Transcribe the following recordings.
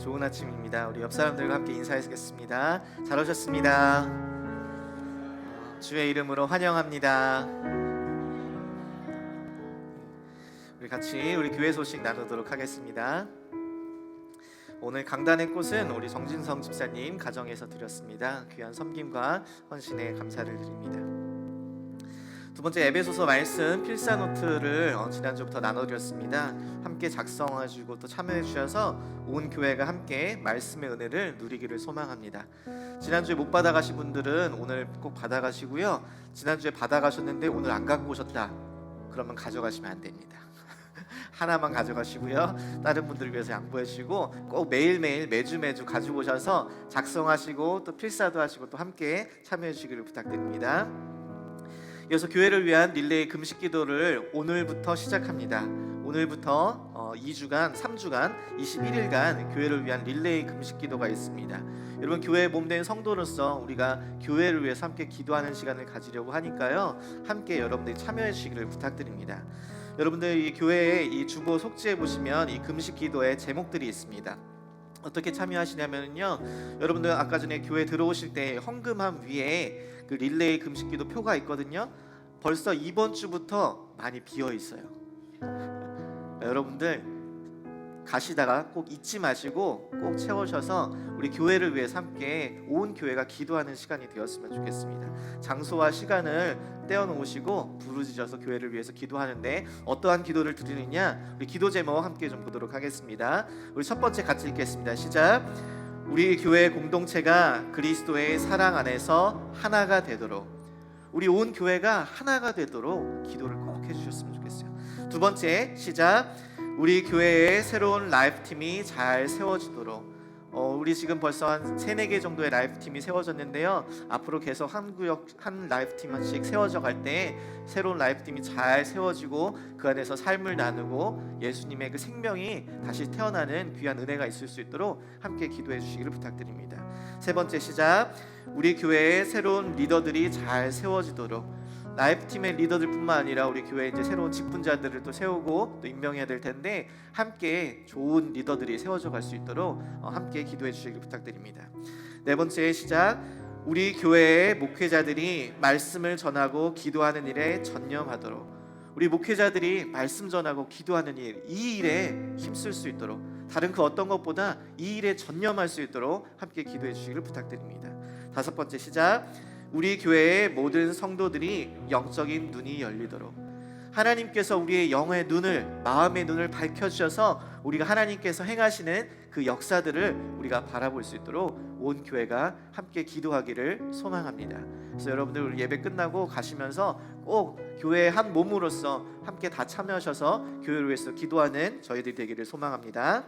좋은 아침입니다. 우리 옆 사람들과 함께 인사하겠습니다. 잘 오셨습니다. 주의 이름으로 환영합니다. 우리 같이 우리 교회 소식 나누도록 하겠습니다. 오늘 강단의 꽃은 우리 정진성 집사님 가정에서 드렸습니다. 귀한 섬김과 헌신에 감사를 드립니다. 두 번째 에베소서 말씀 필사 노트를 지난주부터 나눠드렸습니다. 함께 작성해주고 또 참여해주셔서 온 교회가 함께 말씀의 은혜를 누리기를 소망합니다. 지난주에 못 받아가신 분들은 오늘 꼭 받아가시고요. 지난주에 받아가셨는데 오늘 안 갖고 오셨다 그러면 가져가시면 안 됩니다. 하나만 가져가시고요. 다른 분들을 위해서 양보해주시고 꼭 매일매일 매주 가지고 오셔서 작성하시고 또 필사도 하시고 또 함께 참여해 주시기를 부탁드립니다. 이어서 교회를 위한 릴레이 금식 기도를 오늘부터 시작합니다. 오늘부터 2주간, 3주간, 21일간 교회를 위한 릴레이 금식 기도가 있습니다. 여러분, 교회의 몸된 성도로서 우리가 교회를 위해서 함께 기도하는 시간을 가지려고 하니까요. 함께 여러분들이 참여해 주시기를 부탁드립니다. 여러분들 이 교회의 이 주보 속지에 보시면 이 금식 기도의 제목들이 있습니다. 어떻게 참여하시냐면요, 여러분들 아까 전에 교회 들어오실 때 헌금함 위에 그 릴레이 금식기도 표가 있거든요. 벌써 이번 주부터 많이 비어 있어요. 여러분들 가시다가 꼭 잊지 마시고 꼭 채우셔서 우리 교회를 위해서 함께 온 교회가 기도하는 시간이 되었으면 좋겠습니다. 장소와 시간을 떼어놓으시고 부르짖어서 교회를 위해서 기도하는데 어떠한 기도를 드리느냐, 우리 기도 제목 함께 좀 보도록 하겠습니다. 우리 첫 번째 같이 읽겠습니다. 시작. 우리 교회 공동체가 그리스도의 사랑 안에서 하나가 되도록, 우리 온 교회가 하나가 되도록 기도를 꼭 해주셨으면 좋겠어요. 두 번째 시작. 우리 교회의 새로운 라이프팀이 잘 세워지도록, 우리 지금 벌써 한 3-4개 정도의 라이프팀이 세워졌는데요. 앞으로 계속 한 구역 한 라이프팀씩 세워져 갈 때 새로운 라이프팀이 잘 세워지고 그 안에서 삶을 나누고 예수님의 그 생명이 다시 태어나는 귀한 은혜가 있을 수 있도록 함께 기도해 주시기를 부탁드립니다. 세 번째 시작. 우리 교회의 새로운 리더들이 잘 세워지도록, 라이프팀의 리더들뿐만 아니라 우리 교회에 이제 새로운 직분자들을 또 세우고 또 임명해야 될 텐데 함께 좋은 리더들이 세워져 갈 수 있도록 함께 기도해 주시길 부탁드립니다. 네 번째 시작. 우리 교회의 목회자들이 말씀을 전하고 기도하는 일에 전념하도록, 우리 목회자들이 말씀 전하고 기도하는 일, 이 일에 힘쓸 수 있도록, 다른 그 어떤 것보다 이 일에 전념할 수 있도록 함께 기도해 주시기를 부탁드립니다. 다섯 번째 시작. 우리 교회의 모든 성도들이 영적인 눈이 열리도록, 하나님께서 우리의 영의 눈을, 마음의 눈을 밝혀주셔서 우리가 하나님께서 행하시는 그 역사들을 우리가 바라볼 수 있도록 온 교회가 함께 기도하기를 소망합니다. 그래서 여러분들 예배 끝나고 가시면서 꼭 교회의 한 몸으로서 함께 다 참여하셔서 교회를 위해서 기도하는 저희들이 되기를 소망합니다.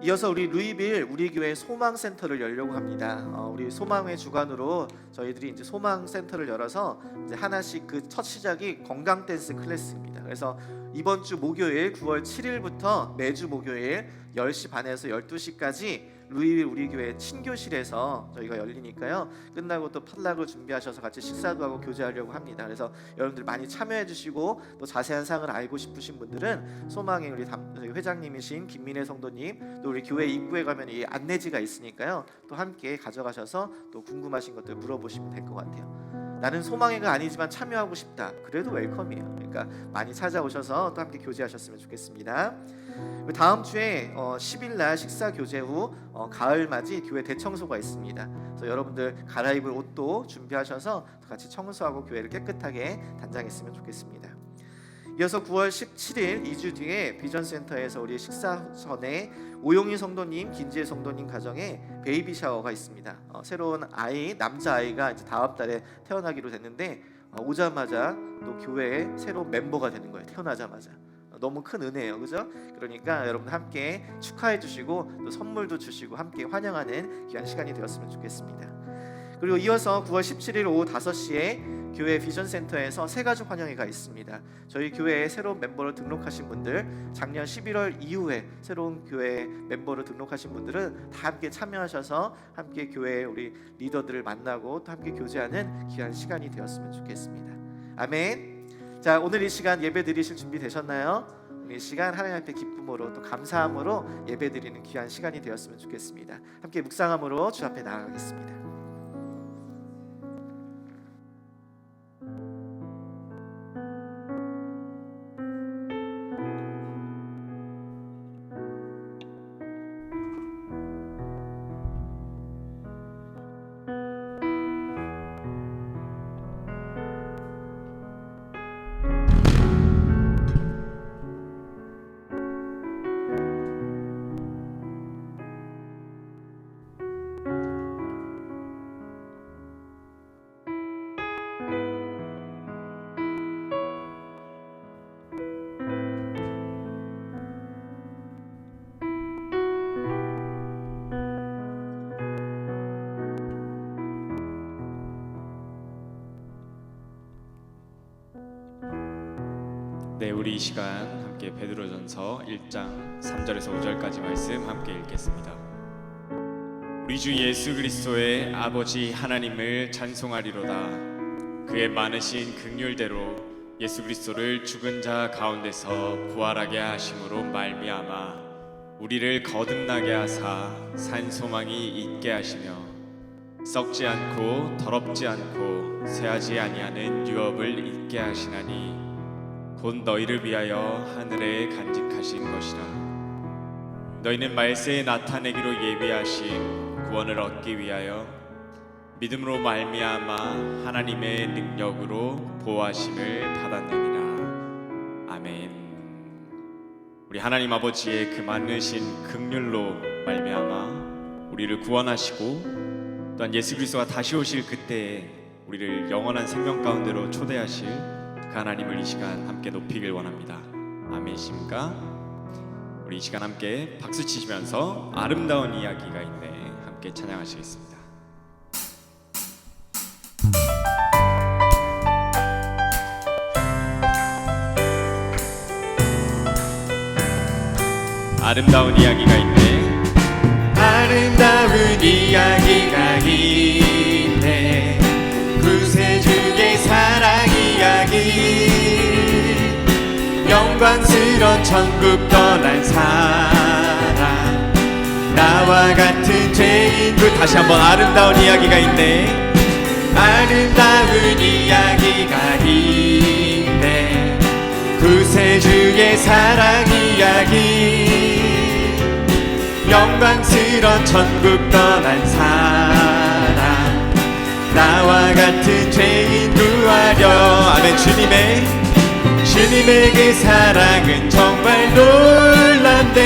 이어서 우리 루이빌 우리 교회 소망센터를 열려고 합니다. 우리 소망의 주관으로 저희들이 이제 소망센터를 열어서 이제 하나씩 그 첫 시작이 건강 댄스 클래스입니다. 그래서 이번 주 목요일 9월 7일부터 매주 목요일 10시 반에서 12시까지 루이빌 우리 교회 친교실에서 저희가 열리니까요. 끝나고 또 팟락을 준비하셔서 같이 식사도 하고 교제하려고 합니다. 그래서 여러분들 많이 참여해 주시고 또 자세한 사항을 알고 싶으신 분들은 소망의 우리 회장님이신 김민혜 성도님, 또 우리 교회 입구에 가면 이 안내지가 있으니까요. 또 함께 가져가셔서 또 궁금하신 것들 물어보시면 될 것 같아요. 나는 소망회가 아니지만 참여하고 싶다, 그래도 웰컴이에요. 그러니까 많이 찾아오셔서 또 함께 교제하셨으면 좋겠습니다. 다음 주에 10일 날 식사 교제 후 가을맞이 교회 대청소가 있습니다. 그래서 여러분들 갈아입을 옷도 준비하셔서 같이 청소하고 교회를 깨끗하게 단장했으면 좋겠습니다. 이어서 9월 17일 2주 뒤에 비전센터에서 우리 식사 전에 오용희 성도님, 김지혜 성도님 가정에 베이비 샤워가 있습니다. 새로운 아이, 남자 아이가 이제 다음 달에 태어나기로 됐는데 오자마자 또 교회에 새로운 멤버가 되는 거예요. 태어나자마자. 너무 큰 은혜예요, 그죠? 그러니까 여러분 함께 축하해 주시고 또 선물도 주시고 함께 환영하는 귀한 시간이 되었으면 좋겠습니다. 그리고 이어서 9월 17일 오후 5시에 교회 비전센터에서 새가족 환영회가 있습니다. 저희 교회에 새로운 멤버로 등록하신 분들, 작년 11월 이후에 새로운 교회 멤버로 등록하신 분들은 다 함께 참여하셔서 함께 교회 우리 리더들을 만나고 또 함께 교제하는 귀한 시간이 되었으면 좋겠습니다. 아멘. 자, 오늘 이 시간 예배 드리실 준비 되셨나요? 오늘 이 시간 하나님 앞에 기쁨 기쁨으로 또 감사함으로 예배드리는 귀한 시간이 되었으면 좋겠습니다. 함께 묵상함으로 주 앞에 나아가겠습니다. 네, 우리 이 시간 함께 베드로전서 1장 3절에서 5절까지 말씀 함께 읽겠습니다. 우리 주 예수 그리스도의 아버지 하나님을 찬송하리로다. 그의 많으신 긍휼대로 예수 그리스도를 죽은 자 가운데서 부활하게 하심으로 말미암아 우리를 거듭나게 하사 산 소망이 있게 하시며 썩지 않고 더럽지 않고 쇠하지 아니하는 유업을 있게 하시나니 곧 너희를 위하여 하늘에 간직하신 것이라. 너희는 말세에 나타내기로 예비하신 구원을 얻기 위하여 믿음으로 말미암아 하나님의 능력으로 보호하심을 받았느니라. 아멘. 우리 하나님 아버지의 그 많으신 긍휼로 말미암아 우리를 구원하시고 또한 예수 그리스도가 다시 오실 그때에 우리를 영원한 생명 가운데로 초대하실 그 하나님을 이 시간 함께 높이길 원합니다. 아멘이십니까? 우리 이 시간 함께 박수 치시면서 아름다운 이야기가 있네 함께 찬양하시겠습니다. 아름다운 이야기가 있네. 아름다운 이야기가 있네. 구세주의 사랑 이야기. 영광스러운 천국 떠난 사람. 나와 같은 죄인들. 다시 한번 아름다운 이야기가 있네. 아름다운 이야기가 있네. 구세주의 사랑 이야기. 영광스러운 천국 떠난 사람. 나와 같은 죄인 구하려. 아멘. 주님의 그 사랑은 정말 놀랍네.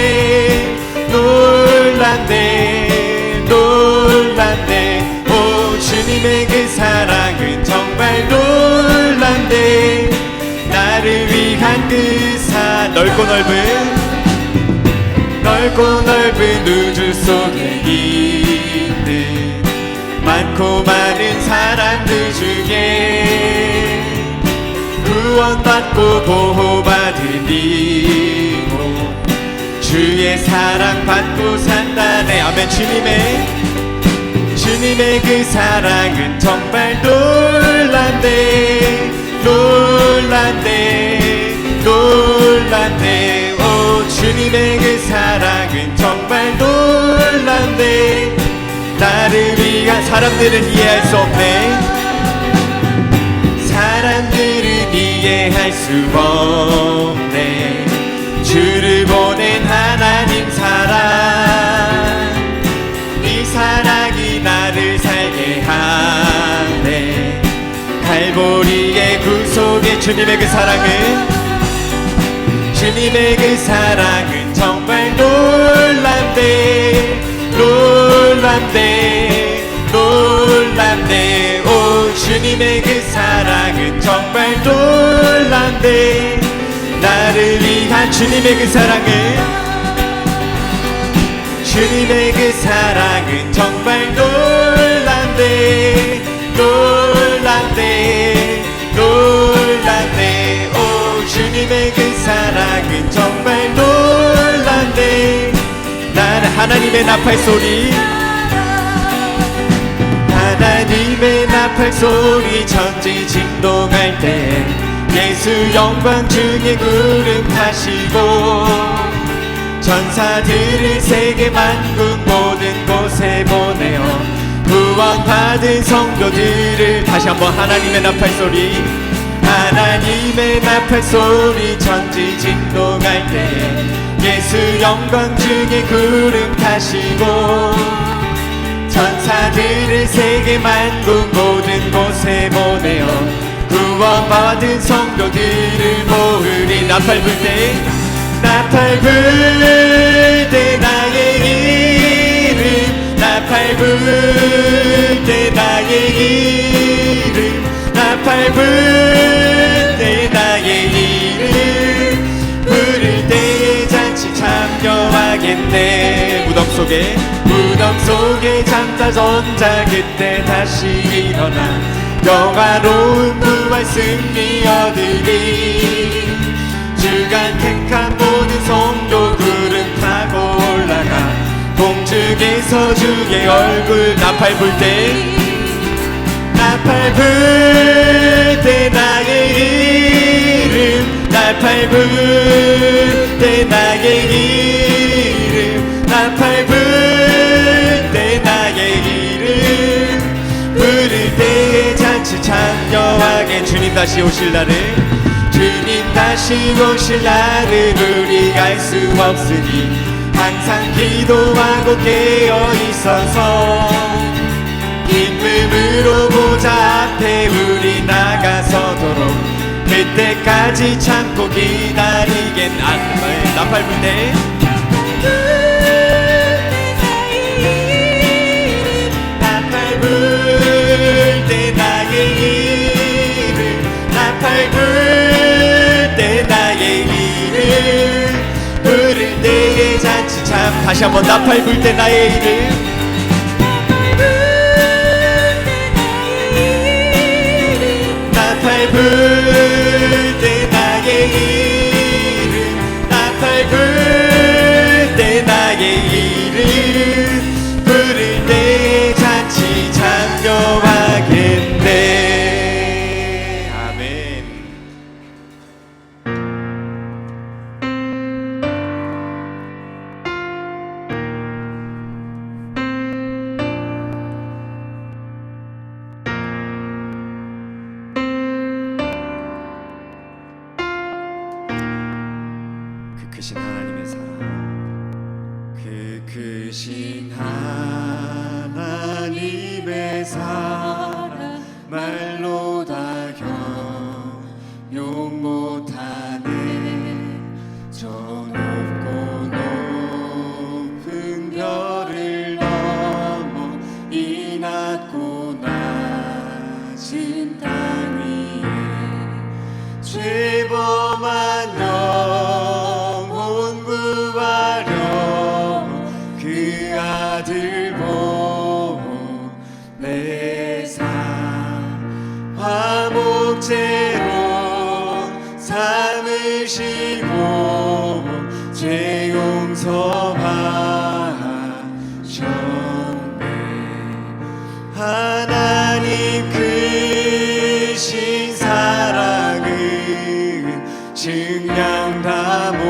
오, 주님의 그 사랑은 정말 놀랍네. 나를 위한 그 넓고 넓은 우주 속에 있는 많고 많은 사람들 중에 구원받고 보호받은 이모 주의 사랑 받고 산다네. 아멘. 주님의 그 사랑은 정말 놀랍네. 오, 주님의 그 사랑은 정말 놀랍네. 나를 위한 사람들은 이해할 수 없네. 사람들은 이해할 수 없네. 주를 보낸 하나님 사랑. 이 사랑이 나를 살게 하네. 갈보리의 구속의 주님의 그 사랑은 정말 놀랍네. 오, 주님의 그 사랑은 정말 놀랍네. 나를 위한 주님의 그 사랑은 정말 놀랍네. 오, 주님의 그 사랑은 정말 놀랍네. 나는 하나님의 나팔 소리 천지 진동할 때 예수 영광 중에 구름 타시고 전사들을 세계 만국 모든 곳에 보내어 구원받은 성도들을 다시 한번 하나님의 나팔 소리 하나님의 나팔 소리 천지 진동할 때에 예수 영광 중에 구름 타시고 전사들을 세계 만국 모든 곳에 보내어 구원받은 성도들을 모으리 나팔 불 때 나팔 불 때 나의 이름 나팔 불 때 나의 이름 나팔 불 때 나의 이름 부를 때에 잔치 참여하겠네 무덤 속에 잠자 전자 그때 다시 일어나 영화로운 부활 승리 얻으리 주간 택한 모든 성도 구름 타고 올라가 공중에서 주의 얼굴 나팔 불 때 나팔 불 때 나의 이름 나팔 불 때 나의 이름 나팔 불 때 나의 이름 부를 때에 잔치 참여하게 주님 다시 오실 날을 주님 다시 오실 날을 우리가 알 수 없으니 항상 기도하고 깨어 있어서 기쁨으로 보좌 앞에 우리 나가서도록 그때까지 참고 기다리겠 나팔 불 때 나팔 불 때 나의 이름 나팔 불 때 나의 이름 부를 때에 잔치 참 다시 한번 나팔 불 때 나의 이름 나팔 불 때 나의 이름 나팔 불 때 나의 이름 부를 때에 잔치 참여하겠네 아멘. 그 크신 하나님의 사랑 그 크신 하나님의 사랑 말로 다 형용 못하네 저 높고 높은 별을 넘어 이 낮고 낮은 땅 위에 죄범한 영혼 구하려 그 아들 보내사 화목제로 삼으시고 죄 용서하셨네 하나님 크신 사랑은 증량 다 못하며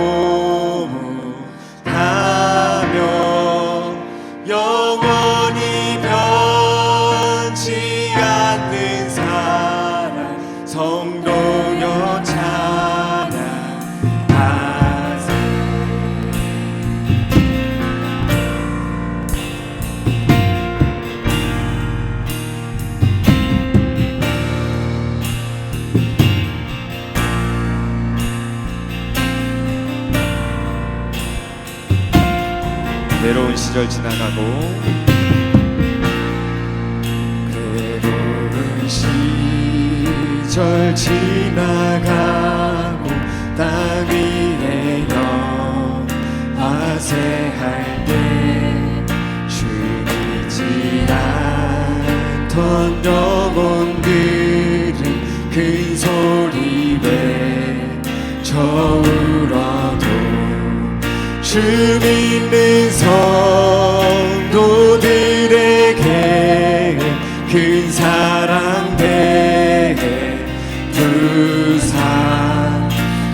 영원히 변치 않는 사랑 성도여 찬양하세 외로운 시절 지나가고 괴로운 시절 지나가고 땅 위에 영화세할 때 주이지 않던 영혼들은 큰 소리 외쳐 울어도 주 믿는 성도들에게 큰 사랑 베푸사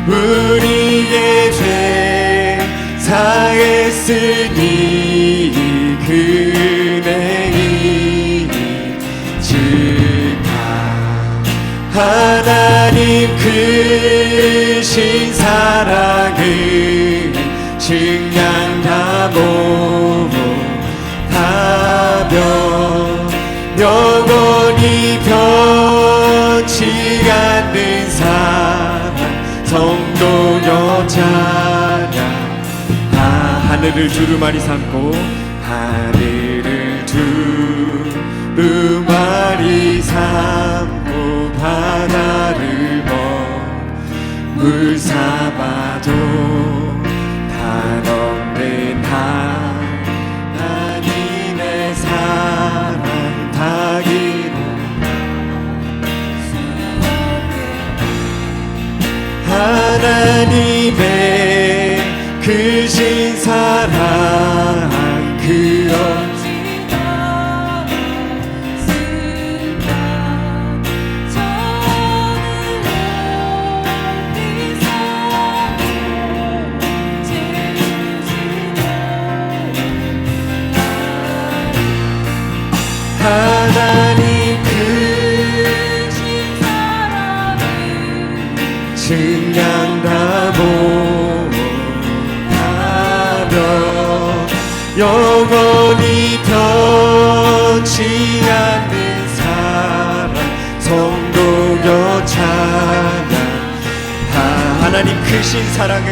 우리의 죄 사해 하나님 크신 사랑을 증량다 못하며 영원히 변치 않는 사랑 성도여 찬양. 하늘을 두루마리 삼고 하늘을 두루마리 삼고 바다를 물 삼아도 한없는 하나님의 사랑 다 기록할 수 없네. 하나님의 크신 사랑 그 하나님 크신 사랑을 증량다 못하며 영원히 변치 않는 사랑 성도여 찬양. 하나님 크신 사랑을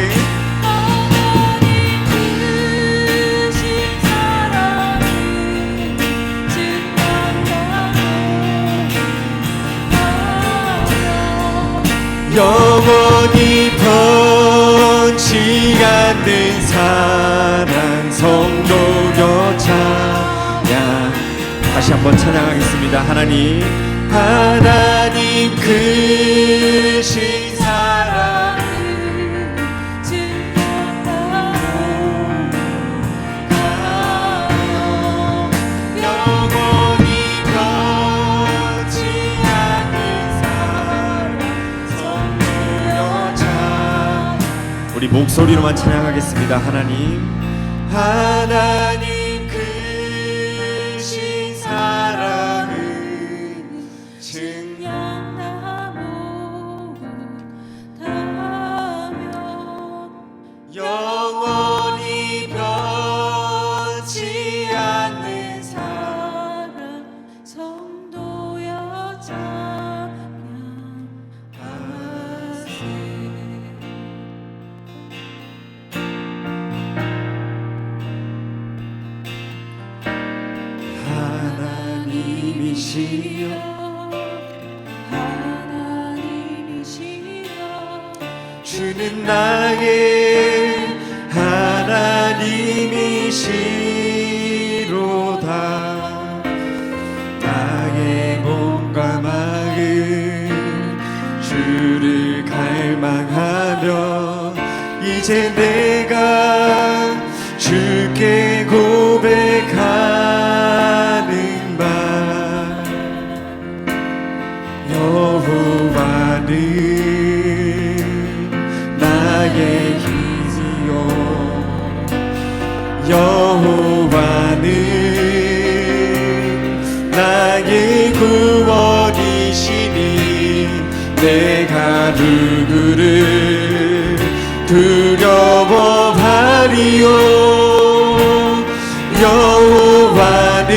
영원히 변치 않는 사랑 성도여 찬양. 다시 한번 찬양하겠습니다. 하나님 크신 사랑을 증명하며 영원히 변치 않는 사랑 성도여 찬양. 우리 목소리로만 찬양하겠습니다. 하나님 크신 사랑을 증량다 못하며 영원히 변치 않는 사랑 성도여 찬양하세. 하나님이시여 주는 나의 하나님이시로다. 나의 몸과 마음 주를 갈망하며 이제 내가 주께 고백하는 바 여호와는 나의 힘이요 여호와는 나의 구원이시니 내가 누구를 두려워하리요. 여호와는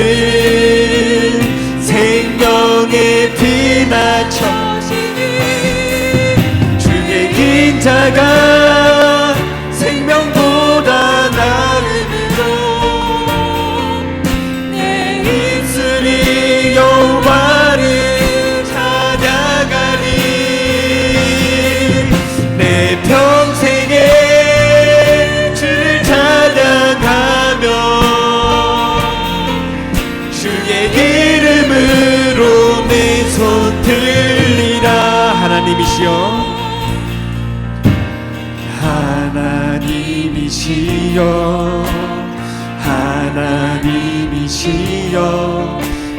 생명의 피난처시니 주의 인자가 생명보다 나음으로 내 입술이 여호와를 찬양하리. 내 평생에 주를 찬양하며 주의 이름으로 내 손 들리라. 하나님이시여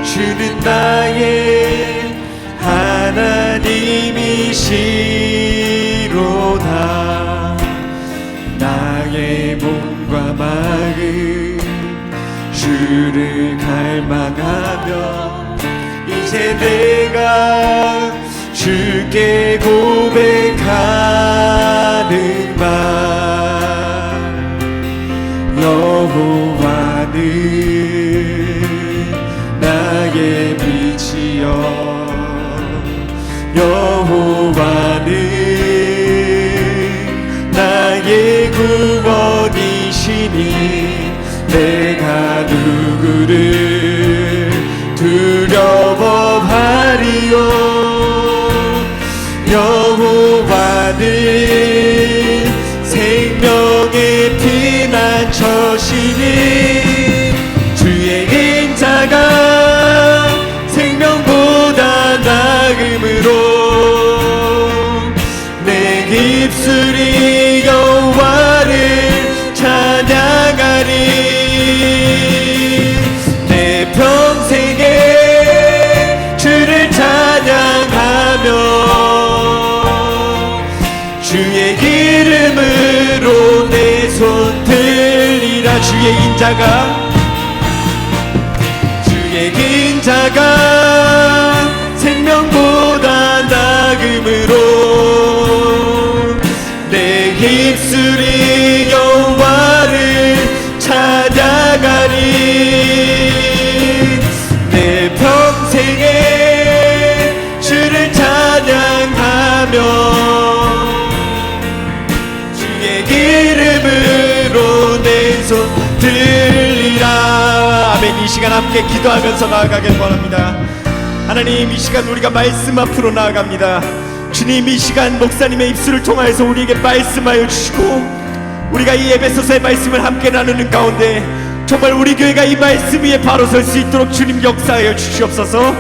주는 나의 하나님이시로다. 나의 몸과 마음 주를 갈망하며 이제 이제 내가 주께 고백하는 말 여호와는 나의 빛이여 여호와는 나의 구원이시니 내가 누구를 두려워하리요 여호와는 생명의 피난처시니 주의 인자가 생명보다 나음으로 내 입술이 여호와를 찬양하리 내 평생에 주를 찬양하며 주의 이름으로 내 손 들리라 주의 인자가 생명보다 나음으로 내 입술이 여호와를 찬양하리 내 평생에 주를 찬양하며 이름으로 내 손 들리라 아멘. 이 시간 함께 기도하면서 나아가길 원합니다. 하나님 이 시간 우리가 말씀 앞으로 나아갑니다. 주님 이 시간 목사님의 입술을 통하여서 우리에게 말씀하여 주시고 우리가 이 에베소서의 말씀을 함께 나누는 가운데 정말 우리 교회가 이 말씀 위에 바로 설 수 있도록 주님 역사하여 주시옵소서.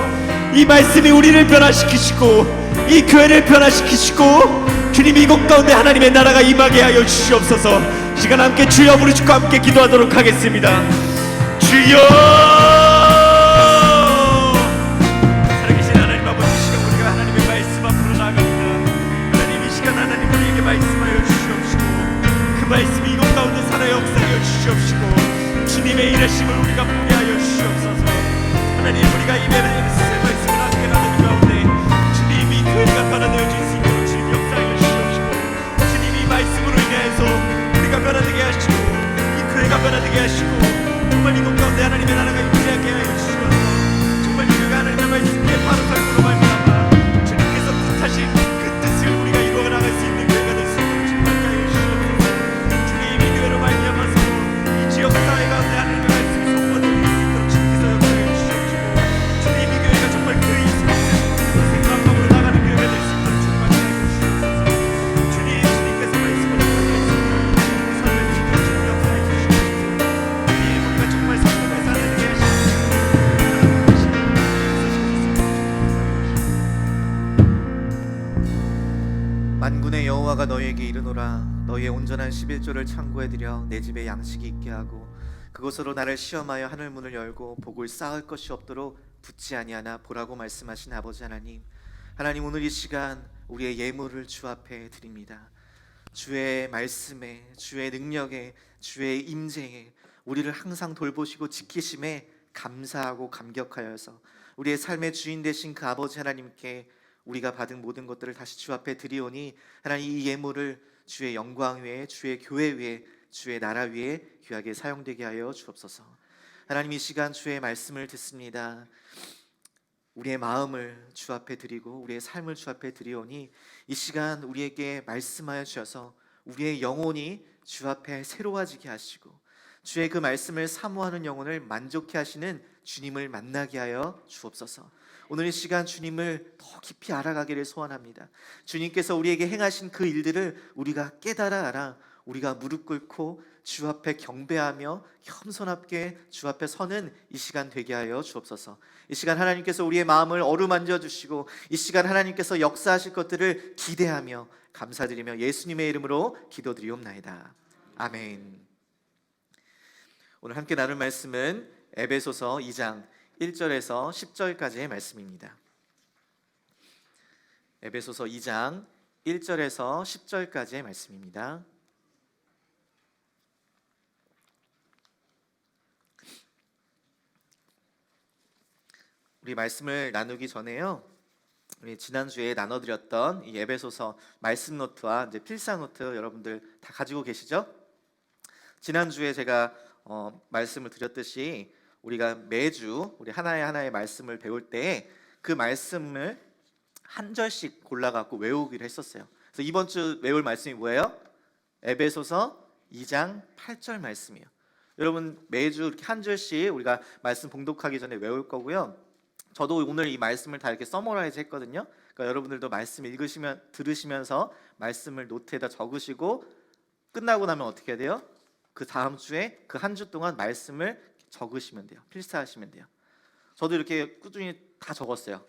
이 말씀이 우리를 변화시키시고 이 교회를 변화시키시고 주님 이곳 가운데 하나님의 나라가 임하게 하여 주시옵소서. 시간 함께 주여 부르짖고 함께 기도하도록 하겠습니다. 주여 살아계신 하나님 아버지 시간 우리가 하나님의 말씀 앞으로 나아갑니다. 하나님 이 시간 하나님 우리에게 말씀하여 주시옵시고 그 말씀이 이곳 가운데 살아 역사하여 주시옵시고 주님의 일하심을 우리가 보게 하여 주시옵소서. 하나님 우리가 이 말씀을 함께 나누는 가운데 주님이 교회가 변화되어질 수 있도록 주님 역사하여 주시옵시고 주님 이 말씀으로 인해서 우리가 변화되게 하시고 이 교회가 변화되게 하시고 정말 이곳 가운데 하나님의 나라가 임재하게 하여 주시옵소서. 정말 이 교회가 하나님의 말씀에 바로 설교로 말미암아 주님께서 뜻하신 그 뜻을 우리가 이루어 나갈 수 있는 교회가 될 수 있도록 주님 함께 하여 주시옵소서. 주님 이 교회로 말미암아서 이 지역 사회 가운데 하나님의 말씀이 선포될 수 있도록 주님께서 역사하여 주시옵시고 주님 이 교회가 정말 그 생각함으로 나가는 교회가 될 수 있도록 주님 함께 하여 주시옵소서. 주님께서 말씀을 만군의 여호와가 너희에게 이르노라. 너희의 온전한 11조를 창고에 들여 내 집에 양식이 있게 하고 그곳으로 나를 시험하여 하늘 문을 열고 복을 쌓을 것이 없도록 붙지 아니하나 보라고 말씀하신 아버지 하나님, 하나님 오늘 이 시간 우리의 예물을 주 앞에 드립니다. 주의 말씀에, 주의 능력에, 주의 임재에 우리를 항상 돌보시고 지키심에 감사하고 감격하여서 우리의 삶의 주인 되신 그 아버지 하나님께 우리가 받은 모든 것들을 다시 주 앞에 드리오니 하나님 이 예물을 주의 영광 위에, 주의 교회 위에, 주의 나라 위에 귀하게 사용되게 하여 주옵소서. 하나님 이 시간 주의 말씀을 듣습니다. 우리의 마음을 주 앞에 드리고 우리의 삶을 주 앞에 드리오니 이 시간 우리에게 말씀하여 주셔서 우리의 영혼이 주 앞에 새로워지게 하시고 주의 그 말씀을 사모하는 영혼을 만족케 하시는 주님을 만나게 하여 주옵소서. 오늘 이 시간 주님을 더 깊이 알아가기를 소원합니다. 주님께서 우리에게 행하신 그 일들을 우리가 깨달아 알아 우리가 무릎 꿇고 주 앞에 경배하며 겸손하게 주 앞에 서는 이 시간 되게 하여 주옵소서. 이 시간 하나님께서 우리의 마음을 어루만져 주시고 이 시간 하나님께서 역사하실 것들을 기대하며 감사드리며 예수님의 이름으로 기도드리옵나이다. 아멘. 오늘 함께 나눌 말씀은 에베소서 2장 1절에서 10절까지의 말씀입니다. 에베소서 2장 1절에서 10절까지의 말씀입니다. 우리 말씀을 나누기 전에요. 우리 지난주에 나눠드렸던 이 에베소서 말씀 노트와 이제 필사 노트 여러분들 다 가지고 계시죠? 지난주에 제가 말씀을 드렸듯이 우리가 매주 우리 하나의 말씀을 배울 때 그 말씀을 한 절씩 골라갖고 외우기로 했었어요. 그래서 이번 주 외울 말씀이 뭐예요? 에베소서 2장 8절 말씀이에요. 여러분 매주 이렇게 한 절씩 우리가 말씀 봉독하기 전에 외울 거고요. 저도 오늘 이 말씀을 다 이렇게 서머라이즈 했거든요. 그러니까 여러분들도 말씀 들으시면서 말씀을 노트에다 적으시고 끝나고 나면 어떻게 해야 돼요? 그 다음 주에 그 한 주 동안 말씀을 적으시면 돼요. 필사하시면 돼요. 저도 이렇게 꾸준히 다 적었어요.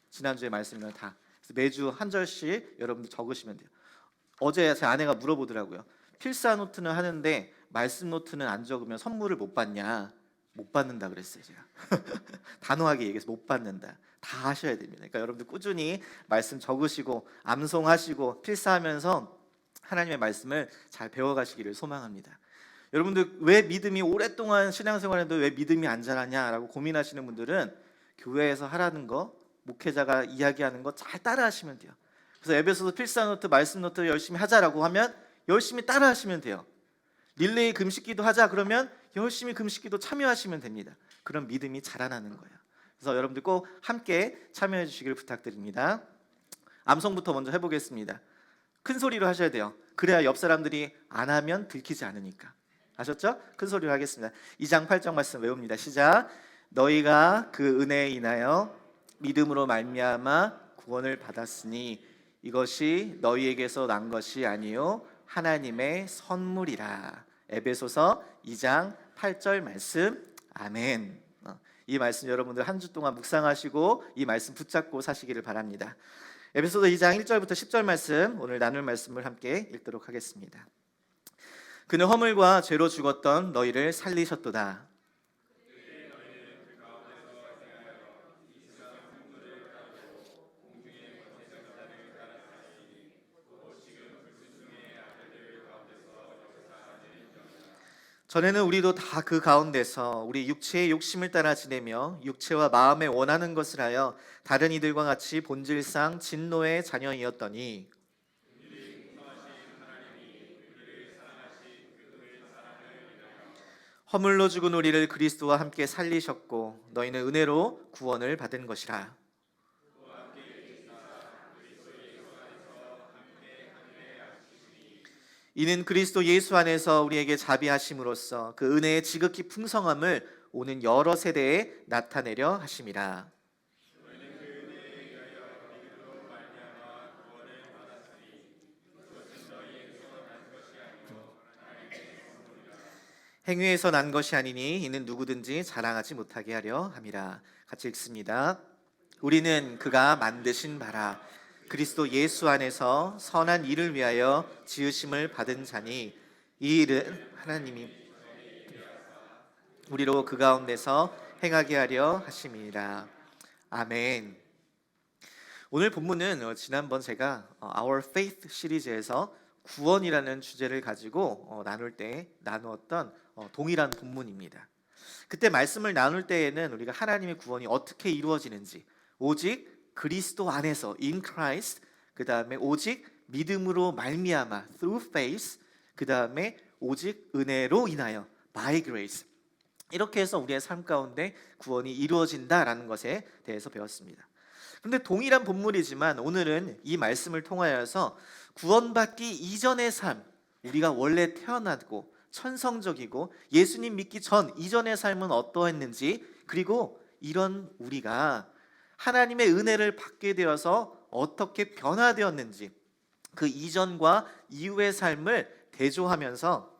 지난주에 말씀을 다. 그래서 매주 한 절씩 여러분들 적으시면 돼요. 어제 제 아내가 물어보더라고요. 필사 노트는 하는데 말씀 노트는 안 적으면 선물을 못 받냐? 못 받는다 그랬어요, 제가. 단호하게 얘기해서 못 받는다. 다 하셔야 됩니다. 그러니까 여러분들 꾸준히 말씀 적으시고 암송하시고 필사하면서 하나님의 말씀을 잘 배워가시기를 소망합니다. 여러분들 왜 믿음이 오랫동안 신앙생활에도 왜 믿음이 안 자라냐라고 고민하시는 분들은 교회에서 하라는 거, 목회자가 이야기하는 거 잘 따라하시면 돼요. 그래서 에베소서 필사 노트, 말씀 노트 열심히 하자라고 하면 열심히 따라하시면 돼요. 릴레이 금식기도 하자 그러면 열심히 금식기도 참여하시면 됩니다. 그럼 믿음이 자라나는 거예요. 그래서 여러분들 꼭 함께 참여해 주시기를 부탁드립니다. 암송부터 먼저 해보겠습니다. 큰 소리로 하셔야 돼요. 그래야 옆 사람들이 안 하면 들키지 않으니까. 아셨죠? 큰 소리로 하겠습니다. 2장 8절 말씀 외웁니다. 시작. 너희가 그 은혜에 인하여 믿음으로 말미암아 구원을 받았으니 이것이 너희에게서 난 것이 아니요 하나님의 선물이라. 에베소서 2장 8절 말씀. 아멘. 이 말씀 여러분들 한 주 동안 묵상하시고 이 말씀 붙잡고 사시기를 바랍니다. 에베소서 2장 1절부터 10절 말씀 오늘 나눌 말씀을 함께 읽도록 하겠습니다. 그는 허물과 죄로 죽었던 너희를 살리셨도다. 전에는 우리도 다 그 가운데서 우리 육체의 욕심을 따라 지내며 육체와 마음에 원하는 것을 하여 다른 이들과 같이 본질상 진노의 자녀이었더니 허물로 죽은 우리를 그리스도와 함께 살리셨고 너희는 은혜로 구원을 받은 것이라. 이는 그리스도 예수 안에서 우리에게 자비하심으로써 그 은혜의 지극히 풍성함을 오는 여러 세대에 나타내려 하심이라. 행위에서 난 것이 아니니 이는 누구든지 자랑하지 못하게 하려 함이라. 같이 읽습니다. 우리는 그가 만드신 바라 그리스도 예수 안에서 선한 일을 위하여 지으심을 받은 자니 이 일은 하나님이 우리로 그 가운데서 행하게 하려 하심이라. 아멘. 오늘 본문은 지난번 제가 Our Faith 시리즈에서 구원이라는 주제를 가지고 나눌 때 나누었던 동일한 본문입니다. 그때 말씀을 나눌 때에는 우리가 하나님의 구원이 어떻게 이루어지는지 오직 그리스도 안에서 in Christ, 그 다음에 오직 믿음으로 말미암아 through faith, 그 다음에 오직 은혜로 인하여 by grace, 이렇게 해서 우리의 삶 가운데 구원이 이루어진다라는 것에 대해서 배웠습니다. 그런데 동일한 본문이지만 오늘은 이 말씀을 통하여서 구원받기 이전의 삶, 우리가 원래 태어나고 천성적이고 예수님 믿기 전 이전의 삶은 어떠했는지, 그리고 이런 우리가 하나님의 은혜를 받게 되어서 어떻게 변화되었는지, 그 이전과 이후의 삶을 대조하면서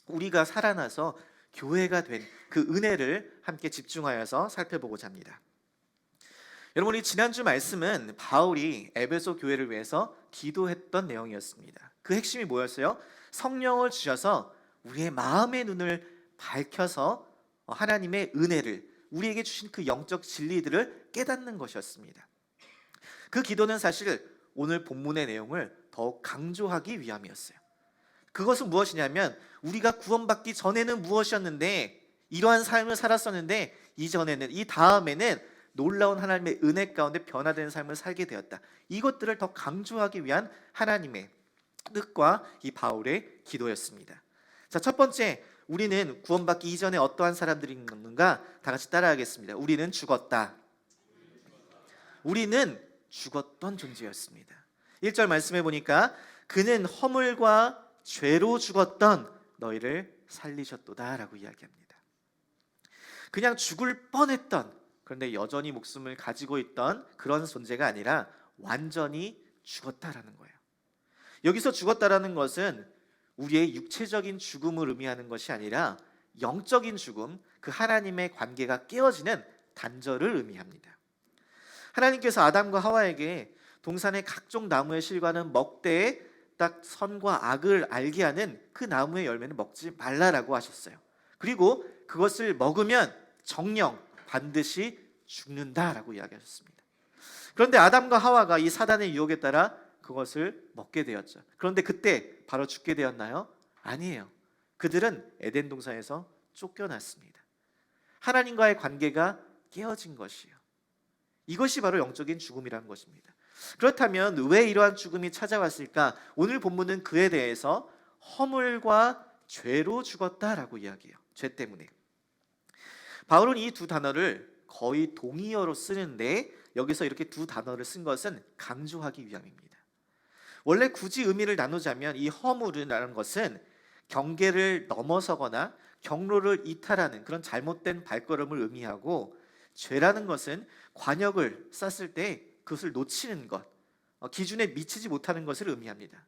우리가 살아나서 교회가 된 그 은혜를 함께 집중하여서 살펴보고자 합니다. 여러분, 이 지난주 말씀은 바울이 에베소 교회를 위해서 기도했던 내용이었습니다. 그 핵심이 뭐였어요? 성령을 주셔서 우리의 마음의 눈을 밝혀서 하나님의 은혜를, 우리에게 주신 그 영적 진리들을 깨닫는 것이었습니다. 그 기도는 사실 오늘 본문의 내용을 더욱 강조하기 위함이었어요. 그것은 무엇이냐면 우리가 구원받기 전에는 무엇이었는데, 이러한 삶을 살았었는데 이전에는, 이 다음에는 놀라운 하나님의 은혜 가운데 변화되는 삶을 살게 되었다. 이것들을 더 강조하기 위한 하나님의 뜻과 이 바울의 기도였습니다. 자, 첫 번째, 우리는 구원받기 이전에 어떠한 사람들인가? 다 같이 따라하겠습니다. 우리는 죽었다. 우리는 죽었던 존재였습니다. 1절 말씀해 보니까 그는 허물과 죄로 죽었던 너희를 살리셨도다 라고 이야기합니다. 그냥 죽을 뻔했던, 그런데 여전히 목숨을 가지고 있던 그런 존재가 아니라 완전히 죽었다라는 거예요. 여기서 죽었다라는 것은 우리의 육체적인 죽음을 의미하는 것이 아니라 영적인 죽음, 그 하나님의 관계가 깨어지는 단절을 의미합니다. 하나님께서 아담과 하와에게 동산의 각종 나무의 실과는 먹되 딱 선과 악을 알게 하는 그 나무의 열매는 먹지 말라라고 하셨어요. 그리고 그것을 먹으면 정령 반드시 죽는다라고 이야기하셨습니다. 그런데 아담과 하와가 이 사단의 유혹에 따라 그것을 먹게 되었죠. 그런데 그때 바로 죽게 되었나요? 아니에요. 그들은 에덴 동산에서 쫓겨났습니다. 하나님과의 관계가 깨어진 것이요. 이것이 바로 영적인 죽음이라는 것입니다. 그렇다면 왜 이러한 죽음이 찾아왔을까? 오늘 본문은 그에 대해서 허물과 죄로 죽었다라고 이야기해요. 죄 때문에. 바울은 이 두 단어를 거의 동의어로 쓰는데 여기서 이렇게 두 단어를 쓴 것은 강조하기 위함입니다. 원래 굳이 의미를 나누자면 이 허물이라는 것은 경계를 넘어서거나 경로를 이탈하는 그런 잘못된 발걸음을 의미하고, 죄라는 것은 관역을 쌌을 때 그것을 놓치는 것, 기준에 미치지 못하는 것을 의미합니다.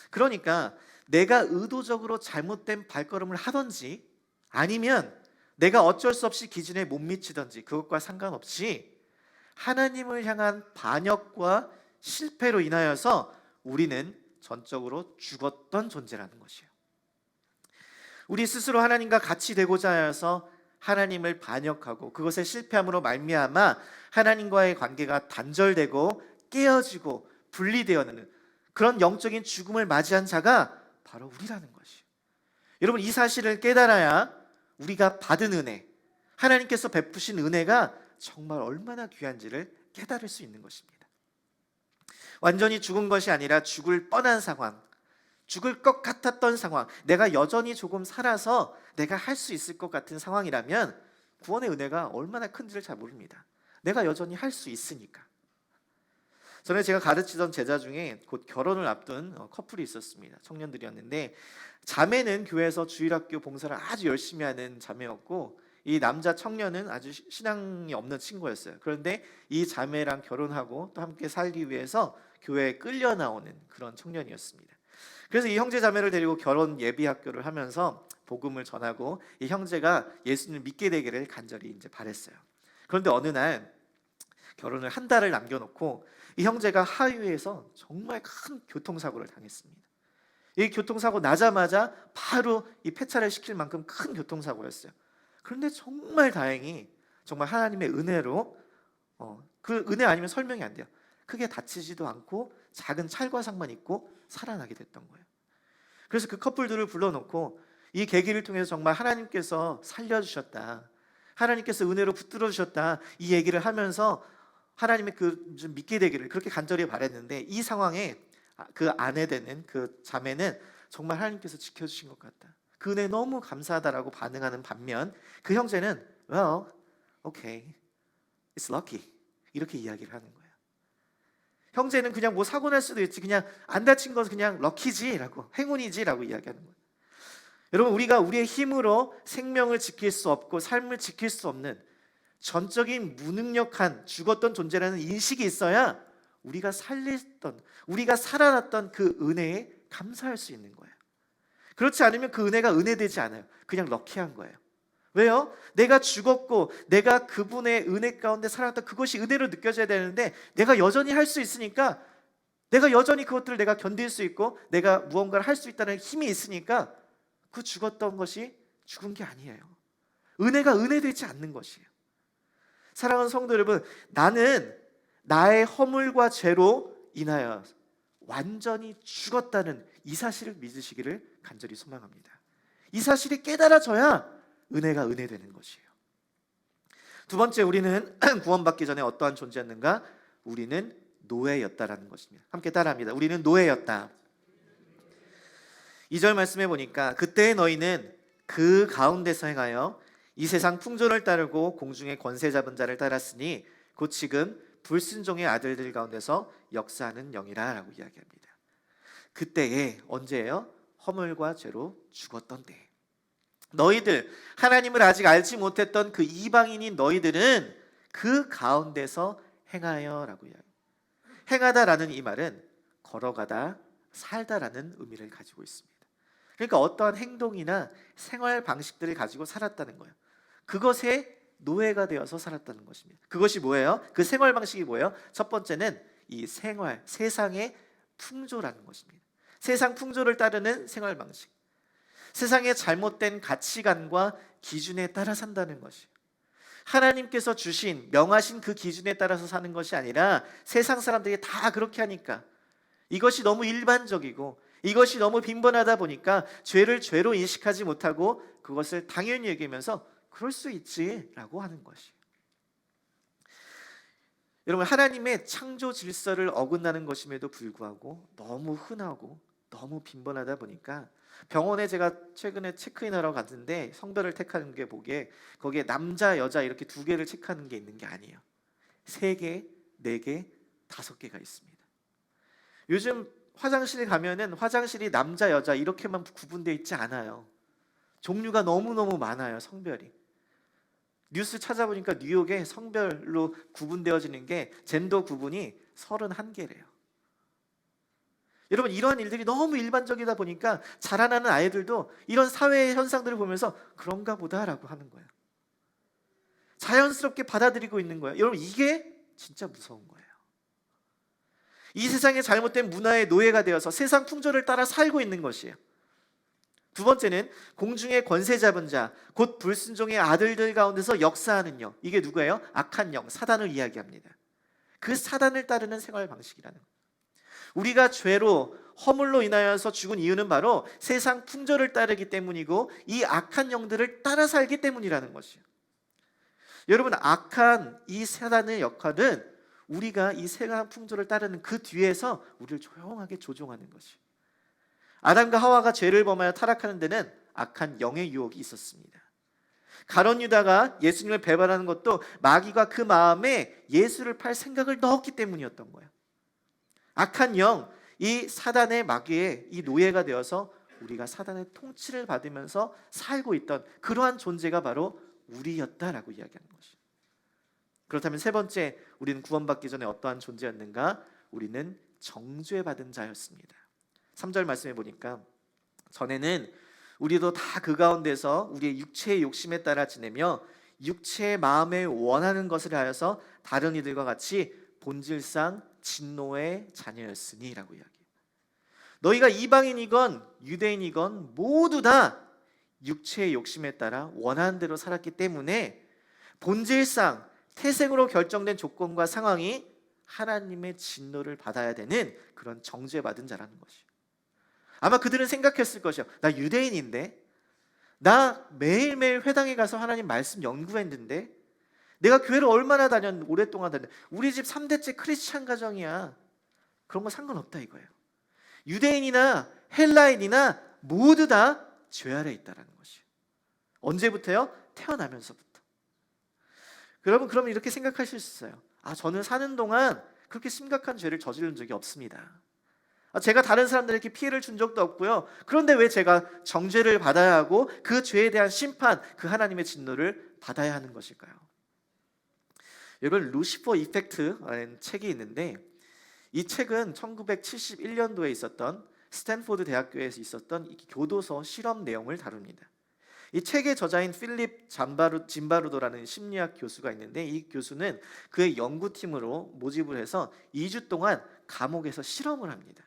그러니까 내가 의도적으로 잘못된 발걸음을 하든지 아니면 내가 어쩔 수 없이 기준에 못 미치든지 그것과 상관없이 하나님을 향한 반역과 실패로 인하여서 우리는 전적으로 죽었던 존재라는 것이에요. 우리 스스로 하나님과 같이 되고자 하여서 하나님을 반역하고 그것에 실패함으로 말미암아 하나님과의 관계가 단절되고 깨어지고 분리되어는 그런 영적인 죽음을 맞이한 자가 바로 우리라는 것이에요. 여러분, 이 사실을 깨달아야 우리가 받은 은혜, 하나님께서 베푸신 은혜가 정말 얼마나 귀한지를 깨달을 수 있는 것입니다. 완전히 죽은 것이 아니라 죽을 뻔한 상황, 죽을 것 같았던 상황, 내가 여전히 조금 살아서 내가 할 수 있을 것 같은 상황이라면 구원의 은혜가 얼마나 큰지를 잘 모릅니다. 내가 여전히 할 수 있으니까. 전에 제가 가르치던 제자 중에 곧 결혼을 앞둔 커플이 있었습니다. 청년들이었는데 자매는 교회에서 주일학교 봉사를 아주 열심히 하는 자매였고, 이 남자 청년은 아주 신앙이 없는 친구였어요. 그런데 이 자매랑 결혼하고 또 함께 살기 위해서 교회에 끌려 나오는 그런 청년이었습니다. 그래서 이 형제 자매를 데리고 결혼 예비 학교를 하면서 복음을 전하고 이 형제가 예수님을 믿게 되기를 간절히 이제 바랬어요. 그런데 어느 날 결혼을 한 달을 남겨놓고 이 형제가 하위에서 정말 큰 교통사고를 당했습니다. 이 교통사고 나자마자 바로 이 폐차를 시킬 만큼 큰 교통사고였어요. 그런데 정말 다행히 정말 하나님의 은혜로 그 은혜 아니면 설명이 안 돼요. 크게 다치지도 않고 작은 찰과상만 있고 살아나게 됐던 거예요. 그래서 그 커플들을 불러놓고 이 계기를 통해서 정말 하나님께서 살려주셨다, 하나님께서 은혜로 붙들어 주셨다, 이 얘기를 하면서 하나님의 좀 믿게 되기를 그렇게 간절히 바랬는데, 이 상황에 그 아내 되는 그 자매는 정말 하나님께서 지켜주신 것 같다, 그 은혜 너무 감사하다라고 반응하는 반면 그 형제는 well, okay, it's lucky 이렇게 이야기를 하는 거예요. 형제는 그냥 뭐 사고 날 수도 있지, 그냥 안 다친 건 그냥 럭키지라고, 행운이지라고 이야기하는 거예요. 여러분, 우리가 우리의 힘으로 생명을 지킬 수 없고 삶을 지킬 수 없는 전적인 무능력한 죽었던 존재라는 인식이 있어야 우리가 살렸던, 우리가 살아났던 그 은혜에 감사할 수 있는 거예요. 그렇지 않으면 그 은혜가 은혜되지 않아요. 그냥 럭키한 거예요. 왜요? 내가 죽었고 내가 그분의 은혜 가운데 살아났던 그것이 은혜로 느껴져야 되는데, 내가 여전히 할 수 있으니까, 내가 여전히 그것들을 내가 견딜 수 있고 내가 무언가를 할 수 있다는 힘이 있으니까 그 죽었던 것이 죽은 게 아니에요. 은혜가 은혜되지 않는 것이에요. 사랑하는 성도 여러분, 나는 나의 허물과 죄로 인하여 완전히 죽었다는 이 사실을 믿으시기를 간절히 소망합니다. 이 사실이 깨달아져야 은혜가 은혜되는 것이에요. 두 번째, 우리는 구원받기 전에 어떠한 존재였는가? 우리는 노예였다라는 것입니다. 함께 따라합니다. 우리는 노예였다. 2절 말씀해 보니까 그때의 너희는 그 가운데서 행하여 이 세상 풍조를 따르고 공중의 권세 잡은 자를 따랐으니 곧 지금 불순종의 아들들 가운데서 역사하는 영이라 라고 이야기합니다. 그때에 언제예요? 허물과 죄로 죽었던 때. 너희들 하나님을 아직 알지 못했던 그 이방인인 너희들은 그 가운데서 행하여 라고 이야기합니다. 행하다라는 이 말은 걸어가다, 살다라는 의미를 가지고 있습니다. 그러니까 어떠한 행동이나 생활 방식들을 가지고 살았다는 거예요. 그것에 노예가 되어서 살았다는 것입니다. 그것이 뭐예요? 그 생활 방식이 뭐예요? 첫 번째는 이 생활, 세상의 풍조라는 것입니다. 세상 풍조를 따르는 생활 방식. 세상의 잘못된 가치관과 기준에 따라 산다는 것이에요. 하나님께서 주신, 명하신 그 기준에 따라서 사는 것이 아니라 세상 사람들이 다 그렇게 하니까, 이것이 너무 일반적이고 이것이 너무 빈번하다 보니까 죄를 죄로 인식하지 못하고 그것을 당연히 여기면서 그럴 수 있지라고 하는 것이에요. 여러분, 하나님의 창조 질서를 어긋나는 것임에도 불구하고 너무 흔하고 너무 빈번하다 보니까, 병원에 제가 최근에 체크인하러 갔는데 성별을 택하는 게 보기에 거기에 남자 여자 이렇게 두 개를 체크하는 게 있는 게 아니에요. 3개, 4개, 5개가 있습니다. 요즘 화장실에 가면은 화장실이 남자 여자 이렇게만 구분되어 있지 않아요. 종류가 너무너무 많아요. 성별이. 뉴스 찾아보니까 뉴욕에 성별로 구분되어지는 게 젠더 구분이 31개래요. 여러분, 이러한 일들이 너무 일반적이다 보니까 자라나는 아이들도 이런 사회의 현상들을 보면서 그런가 보다라고 하는 거예요. 자연스럽게 받아들이고 있는 거예요. 여러분, 이게 진짜 무서운 거예요. 이 세상의 잘못된 문화의 노예가 되어서 세상 풍조를 따라 살고 있는 것이에요. 두 번째는 공중의 권세 잡은 자, 곧 불순종의 아들들 가운데서 역사하는 영. 이게 누구예요? 악한 영, 사단을 이야기합니다. 그 사단을 따르는 생활 방식이라는 거예요. 우리가 죄로, 허물로 인하여서 죽은 이유는 바로 세상 풍조를 따르기 때문이고 이 악한 영들을 따라 살기 때문이라는 것이에요. 여러분, 악한 이 사단의 역할은 우리가 이 세상 풍조를 따르는 그 뒤에서 우리를 조용하게 조종하는 것이에요. 아담과 하와가 죄를 범하여 타락하는 데는 악한 영의 유혹이 있었습니다. 가룟 유다가 예수님을 배반하는 것도 마귀가 그 마음에 예수를 팔 생각을 넣었기 때문이었던 거예요. 악한 영, 이 사단의 마귀의 이 노예가 되어서 우리가 사단의 통치를 받으면서 살고 있던 그러한 존재가 바로 우리였다라고 이야기하는 것이에요. 그렇다면 세 번째, 우리는 구원받기 전에 어떠한 존재였는가? 우리는 정죄받은 자였습니다. 3절 말씀해 보니까 전에는 우리도 다 그 가운데서 우리의 육체의 욕심에 따라 지내며 육체의 마음에 원하는 것을 하여서 다른 이들과 같이 본질상 진노의 자녀였으니 라고 이야기해요. 너희가 이방인이건 유대인이건 모두 다 육체의 욕심에 따라 원하는 대로 살았기 때문에 본질상 태생으로 결정된 조건과 상황이 하나님의 진노를 받아야 되는 그런 정죄받은 자라는 것이에요. 아마 그들은 생각했을 것이요. 나 유대인인데, 나 매일매일 회당에 가서 하나님 말씀 연구했는데, 내가 교회를 얼마나 오랫동안 다녔는데, 우리 집 3대째 크리스찬 가정이야. 그런 거 상관없다 이거예요. 유대인이나 헬라인이나 모두 다 죄 아래 있다라는 것이에요. 언제부터요? 태어나면서부터. 여러분, 그러면 이렇게 생각하실 수 있어요. 저는 사는 동안 그렇게 심각한 죄를 저지른 적이 없습니다. 제가 다른 사람들에게 피해를 준 적도 없고요. 그런데 왜 제가 정죄를 받아야 하고 그 죄에 대한 심판, 그 하나님의 진노를 받아야 하는 것일까요? 여러분, 루시퍼 이펙트라는 책이 있는데, 이 책은 1971년도에 있었던 스탠포드 대학교에서 있었던 이 교도소 실험 내용을 다룹니다. 이 책의 저자인 필립 짐바루도라는 심리학 교수가 있는데, 이 교수는 그의 연구팀으로 모집을 해서 2주 동안 감옥에서 실험을 합니다.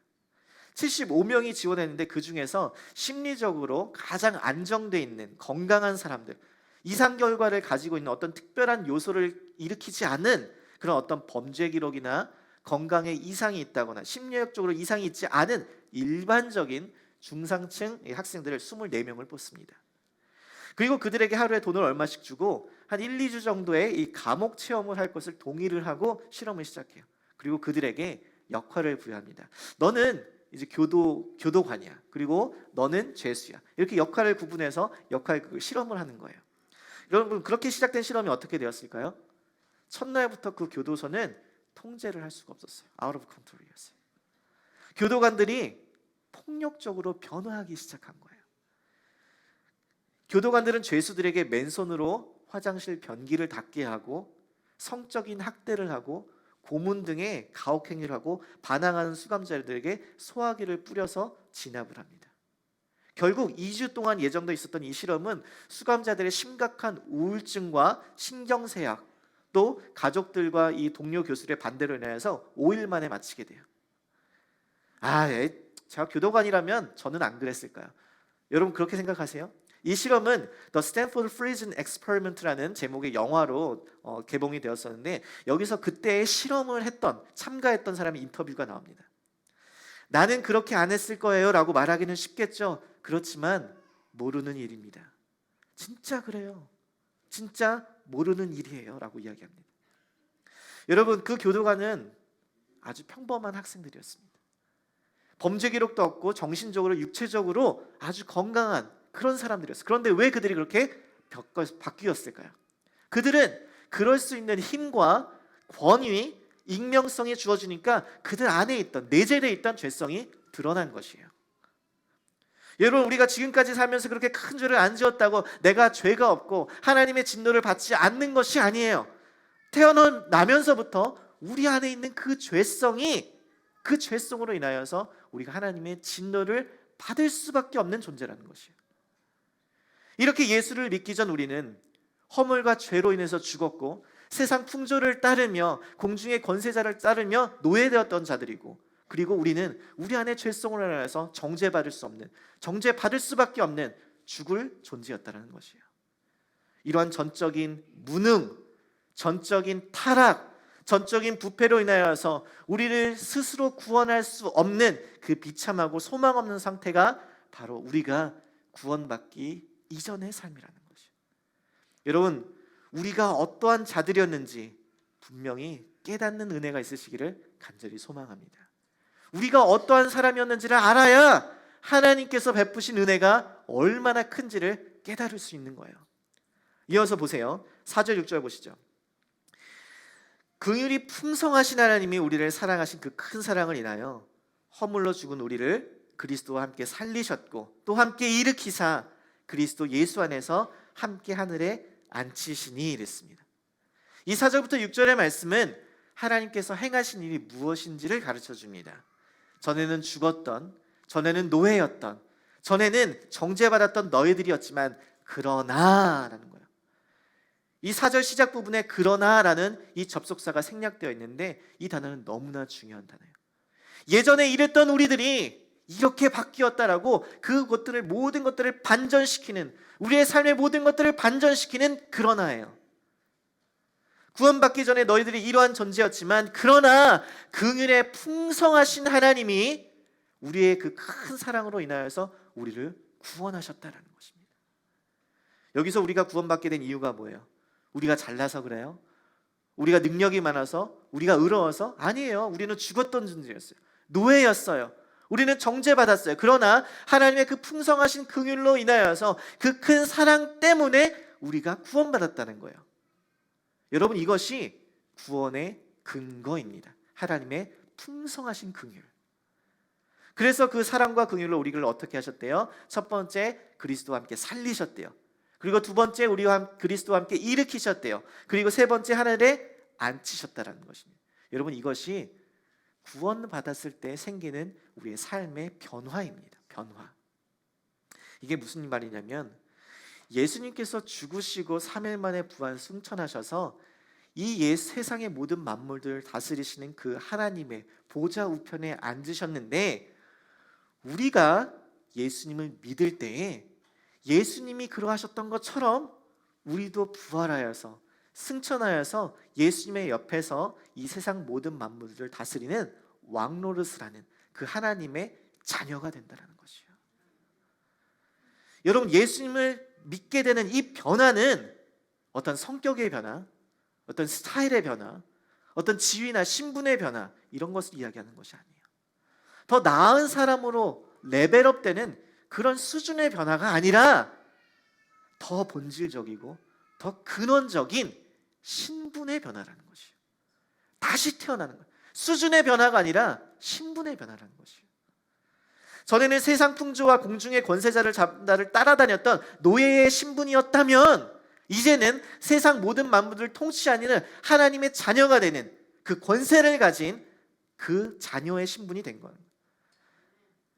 75명이 지원했는데 그 중에서 심리적으로 가장 안정돼 있는 건강한 사람들, 이상 결과를 가지고 있는 어떤 특별한 요소를 일으키지 않은 그런 어떤 범죄 기록이나 건강에 이상이 있다거나 심리학적으로 이상이 있지 않은 일반적인 중상층 학생들을 24명을 뽑습니다. 그리고 그들에게 하루에 돈을 얼마씩 주고 한 1, 2주 정도의 이 감옥 체험을 할 것을 동의를 하고 실험을 시작해요. 그리고 그들에게 역할을 부여합니다. 너는 이제 교도관이야. 그리고 너는 죄수야. 이렇게 역할을 구분해서 실험을 하는 거예요. 여러분, 그렇게 시작된 실험이 어떻게 되었을까요? 첫날부터 그 교도소는 통제를 할 수가 없었어요. Out of control이었어요. 교도관들이 폭력적으로 변화하기 시작한 거예요. 교도관들은 죄수들에게 맨손으로 화장실 변기를 닫게 하고 성적인 학대를 하고 고문 등의 가혹행위를 하고 반항하는 수감자들에게 소화기를 뿌려서 진압을 합니다. 결국 2주 동안 예정돼 있었던 이 실험은 수감자들의 심각한 우울증과 신경쇠약, 또 가족들과 이 동료 교수들의 반대로 인해서 5일 만에 마치게 돼요. 제가 교도관이라면 저는 안 그랬을까요? 여러분 그렇게 생각하세요? 이 실험은 The Stanford Prison Experiment라는 제목의 영화로 개봉이 되었었는데, 여기서 그때의 실험을 참가했던 사람의 인터뷰가 나옵니다. 나는 그렇게 안 했을 거예요 라고 말하기는 쉽겠죠. 그렇지만 모르는 일입니다. 진짜 그래요. 진짜 모르는 일이에요 라고 이야기합니다. 여러분, 그 교도관은 아주 평범한 학생들이었습니다. 범죄 기록도 없고 정신적으로 육체적으로 아주 건강한 그런 사람들이었어요. 그런데 왜 그들이 그렇게 바뀌었을까요? 그들은 그럴 수 있는 힘과 권위, 익명성이 주어지니까 그들 안에 있던, 내재되어 있던 죄성이 드러난 것이에요. 여러분, 우리가 지금까지 살면서 그렇게 큰 죄를 안 지었다고 내가 죄가 없고 하나님의 진노를 받지 않는 것이 아니에요. 태어나면서부터 우리 안에 있는 그 죄성으로 인하여서 우리가 하나님의 진노를 받을 수밖에 없는 존재라는 것이에요. 이렇게 예수를 믿기 전 우리는 허물과 죄로 인해서 죽었고 세상 풍조를 따르며 공중의 권세자를 따르며 노예되었던 자들이고, 그리고 우리는 우리 안에 죄성으로 인해서 정죄받을 수밖에 없는 죽을 존재였다는 것이에요. 이러한 전적인 무능, 전적인 타락, 전적인 부패로 인하여서 우리를 스스로 구원할 수 없는 그 비참하고 소망 없는 상태가 바로 우리가 구원받기 이전의 삶이라는 것이에요. 여러분, 우리가 어떠한 자들이었는지 분명히 깨닫는 은혜가 있으시기를 간절히 소망합니다. 우리가 어떠한 사람이었는지를 알아야 하나님께서 베푸신 은혜가 얼마나 큰지를 깨달을 수 있는 거예요. 이어서 보세요. 4절 6절 보시죠. 긍휼이 풍성하신 하나님이 우리를 사랑하신 그 큰 사랑을 인하여 허물로 죽은 우리를 그리스도와 함께 살리셨고 또 함께 일으키사 그리스도 예수 안에서 함께 하늘에 앉히시니 이랬습니다. 이 4절부터 6절의 말씀은 하나님께서 행하신 일이 무엇인지를 가르쳐 줍니다. 전에는 죽었던, 전에는 노예였던, 전에는 정죄받았던 너희들이었지만 그러나 라는 거예요. 이 4절 시작 부분에 그러나라는 이 접속사가 생략되어 있는데 이 단어는 너무나 중요한 단어예요. 예전에 이랬던 우리들이 이렇게 바뀌었다라고 모든 것들을 반전시키는, 우리의 삶의 모든 것들을 반전시키는 그러나예요. 구원받기 전에 너희들이 이러한 존재였지만 그러나 긍휼의 풍성하신 하나님이 우리의 그 큰 사랑으로 인하여서 우리를 구원하셨다라는 것입니다. 여기서 우리가 구원받게 된 이유가 뭐예요? 우리가 잘나서 그래요? 우리가 능력이 많아서? 우리가 의로워서? 아니에요. 우리는 죽었던 존재였어요. 노예였어요. 우리는 정죄받았어요. 그러나 하나님의 그 풍성하신 긍휼로 인하여서 그 큰 사랑 때문에 우리가 구원받았다는 거예요. 여러분, 이것이 구원의 근거입니다. 하나님의 풍성하신 긍휼. 그래서 그 사랑과 긍휼로 우리를 어떻게 하셨대요? 첫 번째, 그리스도와 함께 살리셨대요. 그리고 두 번째, 그리스도와 함께 일으키셨대요. 그리고 세 번째, 하늘에 앉히셨다라는 것입니다. 여러분, 이것이 구원받았을 때 생기는 우리의 삶의 변화입니다. 변화. 이게 무슨 말이냐면 예수님께서 죽으시고 3일 만에 부활 승천하셔서 이 세상의 모든 만물들을 다스리시는 그 하나님의 보좌 우편에 앉으셨는데, 우리가 예수님을 믿을 때에 예수님이 그러하셨던 것처럼 우리도 부활하여서 승천하여서 예수님의 옆에서 이 세상 모든 만물들을 다스리는 왕노릇을 하는 그 하나님의 자녀가 된다는 것이에요. 여러분, 예수님을 믿게 되는 이 변화는 어떤 성격의 변화, 어떤 스타일의 변화, 어떤 지위나 신분의 변화, 이런 것을 이야기하는 것이 아니에요. 더 나은 사람으로 레벨업되는 그런 수준의 변화가 아니라 더 본질적이고 더 근원적인 신분의 변화라는 것이에요. 다시 태어나는 거예요. 수준의 변화가 아니라 신분의 변화라는 것이에요. 전에는 세상 풍조와 공중의 권세자를 따라다녔던 노예의 신분이었다면 이제는 세상 모든 만물을 통치하는 하나님의 자녀가 되는 그 권세를 가진 그 자녀의 신분이 된 거예요.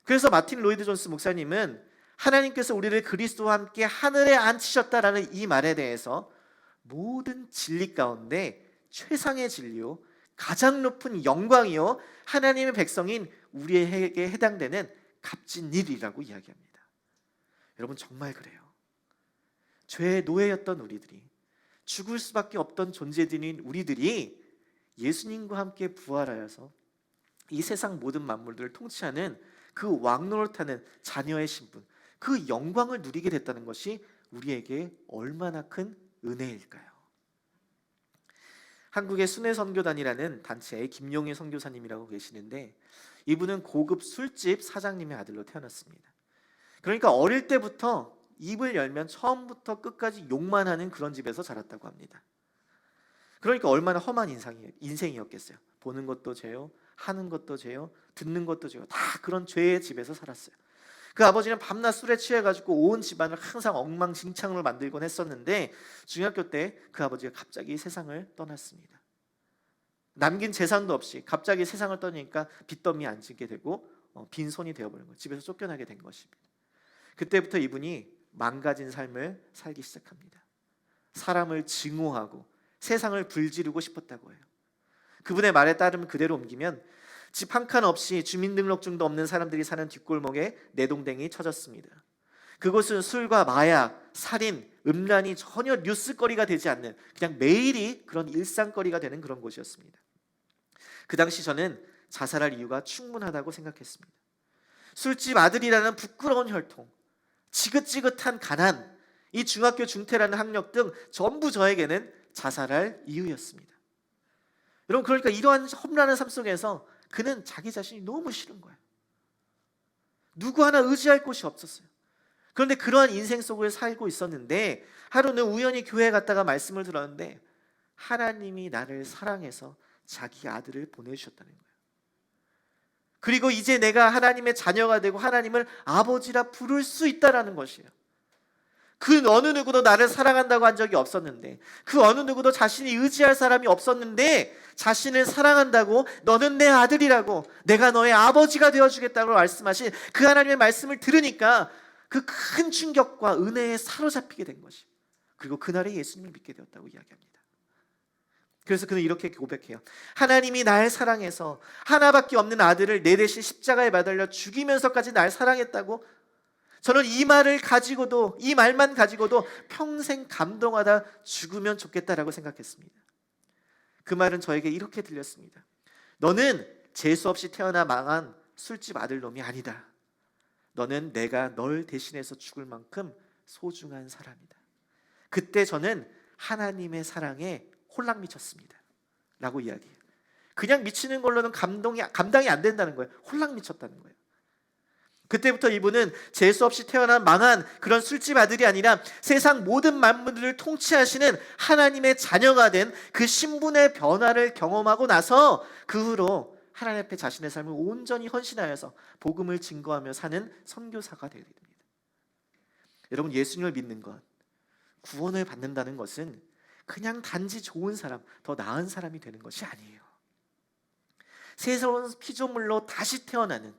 그래서 마틴 로이드 존스 목사님은 하나님께서 우리를 그리스도와 함께 하늘에 앉히셨다라는 이 말에 대해서 모든 진리 가운데 최상의 진리요, 가장 높은 영광이요, 하나님의 백성인 우리에게 해당되는 값진 일이라고 이야기합니다. 여러분, 정말 그래요. 죄의 노예였던 우리들이, 죽을 수밖에 없던 존재들인 우리들이 예수님과 함께 부활하여서 이 세상 모든 만물들을 통치하는 그 왕노릇하는 자녀의 신분, 그 영광을 누리게 됐다는 것이 우리에게 얼마나 큰 은혜일까요? 한국의 순회선교단이라는 단체의 김용희 선교사님이라고 계시는데, 이분은 고급 술집 사장님의 아들로 태어났습니다. 그러니까 어릴 때부터 입을 열면 처음부터 끝까지 욕만 하는 그런 집에서 자랐다고 합니다. 그러니까 얼마나 험한 인생이었겠어요. 보는 것도 죄요, 하는 것도 죄요, 듣는 것도 죄요, 다 그런 죄의 집에서 살았어요. 그 아버지는 밤낮 술에 취해가지고 온 집안을 항상 엉망진창으로 만들곤 했었는데, 중학교 때 그 아버지가 갑자기 세상을 떠났습니다. 남긴 재산도 없이 갑자기 세상을 떠나니까 빚더미에 앉게 되고 빈손이 되어버린 거예요. 집에서 쫓겨나게 된 것입니다. 그때부터 이분이 망가진 삶을 살기 시작합니다. 사람을 증오하고 세상을 불지르고 싶었다고 해요. 그분의 말에 따르면 그대로 옮기면 집 한 칸 없이 주민등록증도 없는 사람들이 사는 뒷골목에 내동댕이 쳐졌습니다. 그곳은 술과 마약, 살인, 음란이 전혀 뉴스거리가 되지 않는, 그냥 매일이 그런 일상거리가 되는 그런 곳이었습니다. 그 당시 저는 자살할 이유가 충분하다고 생각했습니다. 술집 아들이라는 부끄러운 혈통, 지긋지긋한 가난, 이 중학교 중퇴라는 학력 등 전부 저에게는 자살할 이유였습니다. 여러분, 그러니까 이러한 험난한 삶 속에서 그는 자기 자신이 너무 싫은 거예요. 누구 하나 의지할 곳이 없었어요. 그런데 그러한 인생 속을 살고 있었는데, 하루는 우연히 교회에 갔다가 말씀을 들었는데 하나님이 나를 사랑해서 자기 아들을 보내주셨다는 거예요. 그리고 이제 내가 하나님의 자녀가 되고 하나님을 아버지라 부를 수 있다라는 것이에요. 그 어느 누구도 나를 사랑한다고 한 적이 없었는데, 그 어느 누구도 자신이 의지할 사람이 없었는데 자신을 사랑한다고, 너는 내 아들이라고, 내가 너의 아버지가 되어주겠다고 말씀하신 그 하나님의 말씀을 들으니까 그 큰 충격과 은혜에 사로잡히게 된 것이에요. 그리고 그날에 예수님을 믿게 되었다고 이야기합니다. 그래서 그는 이렇게 고백해요. 하나님이 날 사랑해서 하나밖에 없는 아들을 내 대신 십자가에 매달려 죽이면서까지 날 사랑했다고, 저는 이 말을 가지고도, 이 말만 가지고도 평생 감동하다 죽으면 좋겠다라고 생각했습니다. 그 말은 저에게 이렇게 들렸습니다. 너는 재수 없이 태어나 망한 술집 아들놈이 아니다. 너는 내가 널 대신해서 죽을 만큼 소중한 사람이다. 그때 저는 하나님의 사랑에 홀랑 미쳤습니다 라고 이야기해요. 그냥 미치는 걸로는 감당이 안 된다는 거예요. 홀랑 미쳤다는 거예요. 그때부터 이분은 재수 없이 태어난 망한 그런 술집 아들이 아니라 세상 모든 만물들을 통치하시는 하나님의 자녀가 된 그 신분의 변화를 경험하고 나서 그 후로 하나님 앞에 자신의 삶을 온전히 헌신하여서 복음을 증거하며 사는 선교사가 되게 됩니다. 여러분, 예수님을 믿는 것, 구원을 받는다는 것은 그냥 단지 좋은 사람, 더 나은 사람이 되는 것이 아니에요. 새로운 피조물로 다시 태어나는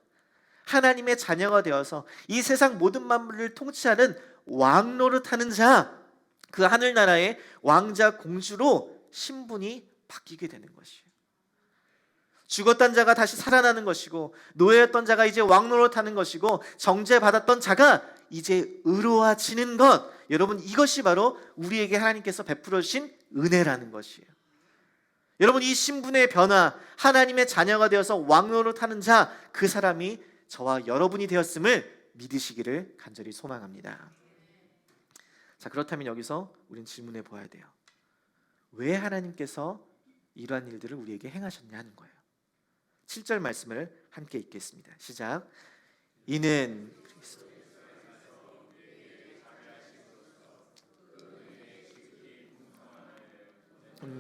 하나님의 자녀가 되어서 이 세상 모든 만물을 통치하는 왕노릇하는 자, 그 하늘나라의 왕자 공주로 신분이 바뀌게 되는 것이에요. 죽었던 자가 다시 살아나는 것이고, 노예였던 자가 이제 왕노릇하는 것이고, 정죄받았던 자가 이제 의로워지는 것, 여러분, 이것이 바로 우리에게 하나님께서 베풀어 주신 은혜라는 것이에요. 여러분, 이 신분의 변화, 하나님의 자녀가 되어서 왕노릇하는 자, 그 사람이 저와 여러분이 되었음을 믿으시기를 간절히 소망합니다. 자, 그렇다면 여기서 우린 질문해 보아야 돼요. 왜 하나님께서 이러한 일들을 우리에게 행하셨냐 하는 거예요. 7절 말씀을 함께 읽겠습니다. 시작. 이는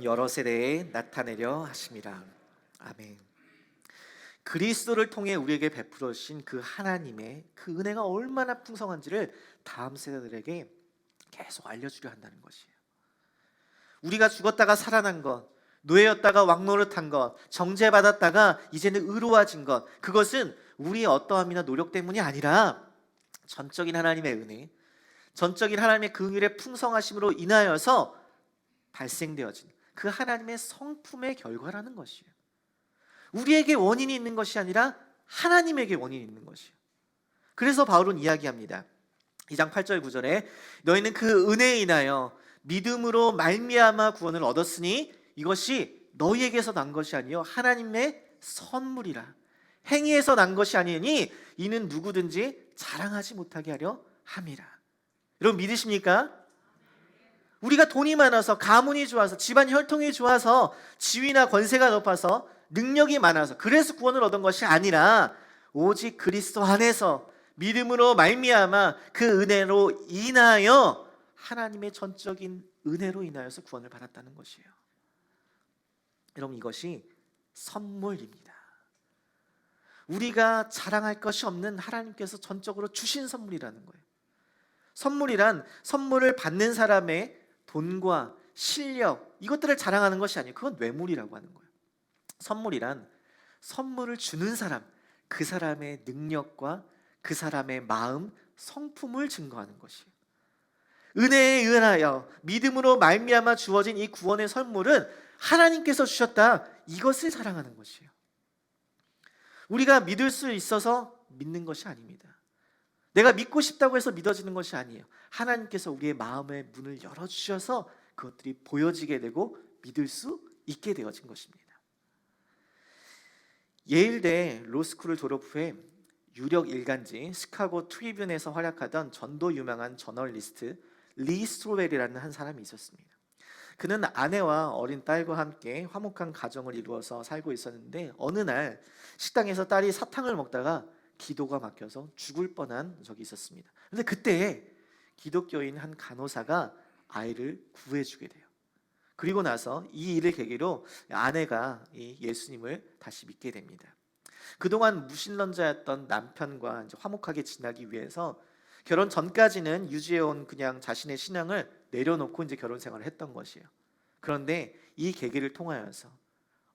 여러 세대에 나타내려 하심이라. 아멘. 그리스도를 통해 우리에게 베풀어 주신 그 하나님의 그 은혜가 얼마나 풍성한지를 다음 세대들에게 계속 알려주려 한다는 것이에요. 우리가 죽었다가 살아난 것, 노예였다가 왕노릇한 것, 정죄받았다가 이제는 의로워진 것, 그것은 우리의 어떠함이나 노력 때문이 아니라 전적인 하나님의 은혜, 전적인 하나님의 그 긍휼의 풍성하심으로 인하여서 발생되어진 그 하나님의 성품의 결과라는 것이에요. 우리에게 원인이 있는 것이 아니라 하나님에게 원인이 있는 것이에요. 그래서 바울은 이야기합니다. 2장 8절 9절에 너희는 그 은혜에 인하여 믿음으로 말미암아 구원을 얻었으니 이것이 너희에게서 난 것이 아니요 하나님의 선물이라. 행위에서 난 것이 아니니 이는 누구든지 자랑하지 못하게 하려 함이라. 여러분 믿으십니까? 우리가 돈이 많아서, 가문이 좋아서, 집안 혈통이 좋아서, 지위나 권세가 높아서, 능력이 많아서 그래서 구원을 얻은 것이 아니라 오직 그리스도 안에서 믿음으로 말미암아 그 은혜로 인하여 하나님의 전적인 은혜로 인하여서 구원을 받았다는 것이에요. 여러분 이것이 선물입니다. 우리가 자랑할 것이 없는 하나님께서 전적으로 주신 선물이라는 거예요. 선물이란 선물을 받는 사람의 돈과 실력 이것들을 자랑하는 것이 아니에요. 그건 뇌물이라고 하는 거예요. 선물이란 선물을 주는 사람, 그 사람의 능력과 그 사람의 마음, 성품을 증거하는 것이에요. 은혜에 의하여 믿음으로 말미암아 주어진 이 구원의 선물은 하나님께서 주셨다, 이것을 자랑하는 것이에요. 우리가 믿을 수 있어서 믿는 것이 아닙니다. 내가 믿고 싶다고 해서 믿어지는 것이 아니에요. 하나님께서 우리의 마음의 문을 열어주셔서 그것들이 보여지게 되고 믿을 수 있게 되어진 것입니다. 예일대 로스쿨을 졸업 후에 유력 일간지 시카고 트리뷴에서 활약하던 전도 유명한 저널리스트 리 스트로웰이라는 한 사람이 있었습니다. 그는 아내와 어린 딸과 함께 화목한 가정을 이루어서 살고 있었는데 어느 날 식당에서 딸이 사탕을 먹다가 기도가 막혀서 죽을 뻔한 적이 있었습니다. 그런데 그때 기독교인 한 간호사가 아이를 구해주게 돼요. 그리고 나서 이 일을 계기로 아내가 이 예수님을 다시 믿게 됩니다. 그동안 무신론자였던 남편과 이제 화목하게 지내기 위해서 결혼 전까지는 유지해온 그냥 자신의 신앙을 내려놓고 이제 결혼 생활을 했던 것이에요. 그런데 이 계기를 통하여서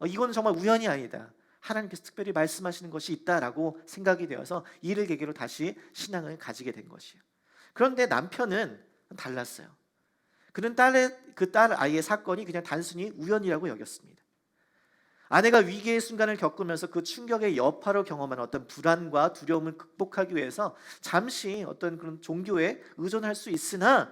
이건 정말 우연이 아니다, 하나님께서 특별히 말씀하시는 것이 있다라고 생각이 되어서 이를 계기로 다시 신앙을 가지게 된 것이에요. 그런데 남편은 달랐어요. 그는 그 딸 아이의 사건이 그냥 단순히 우연이라고 여겼습니다. 아내가 위기의 순간을 겪으면서 그 충격의 여파로 경험한 어떤 불안과 두려움을 극복하기 위해서 잠시 어떤 그런 종교에 의존할 수 있으나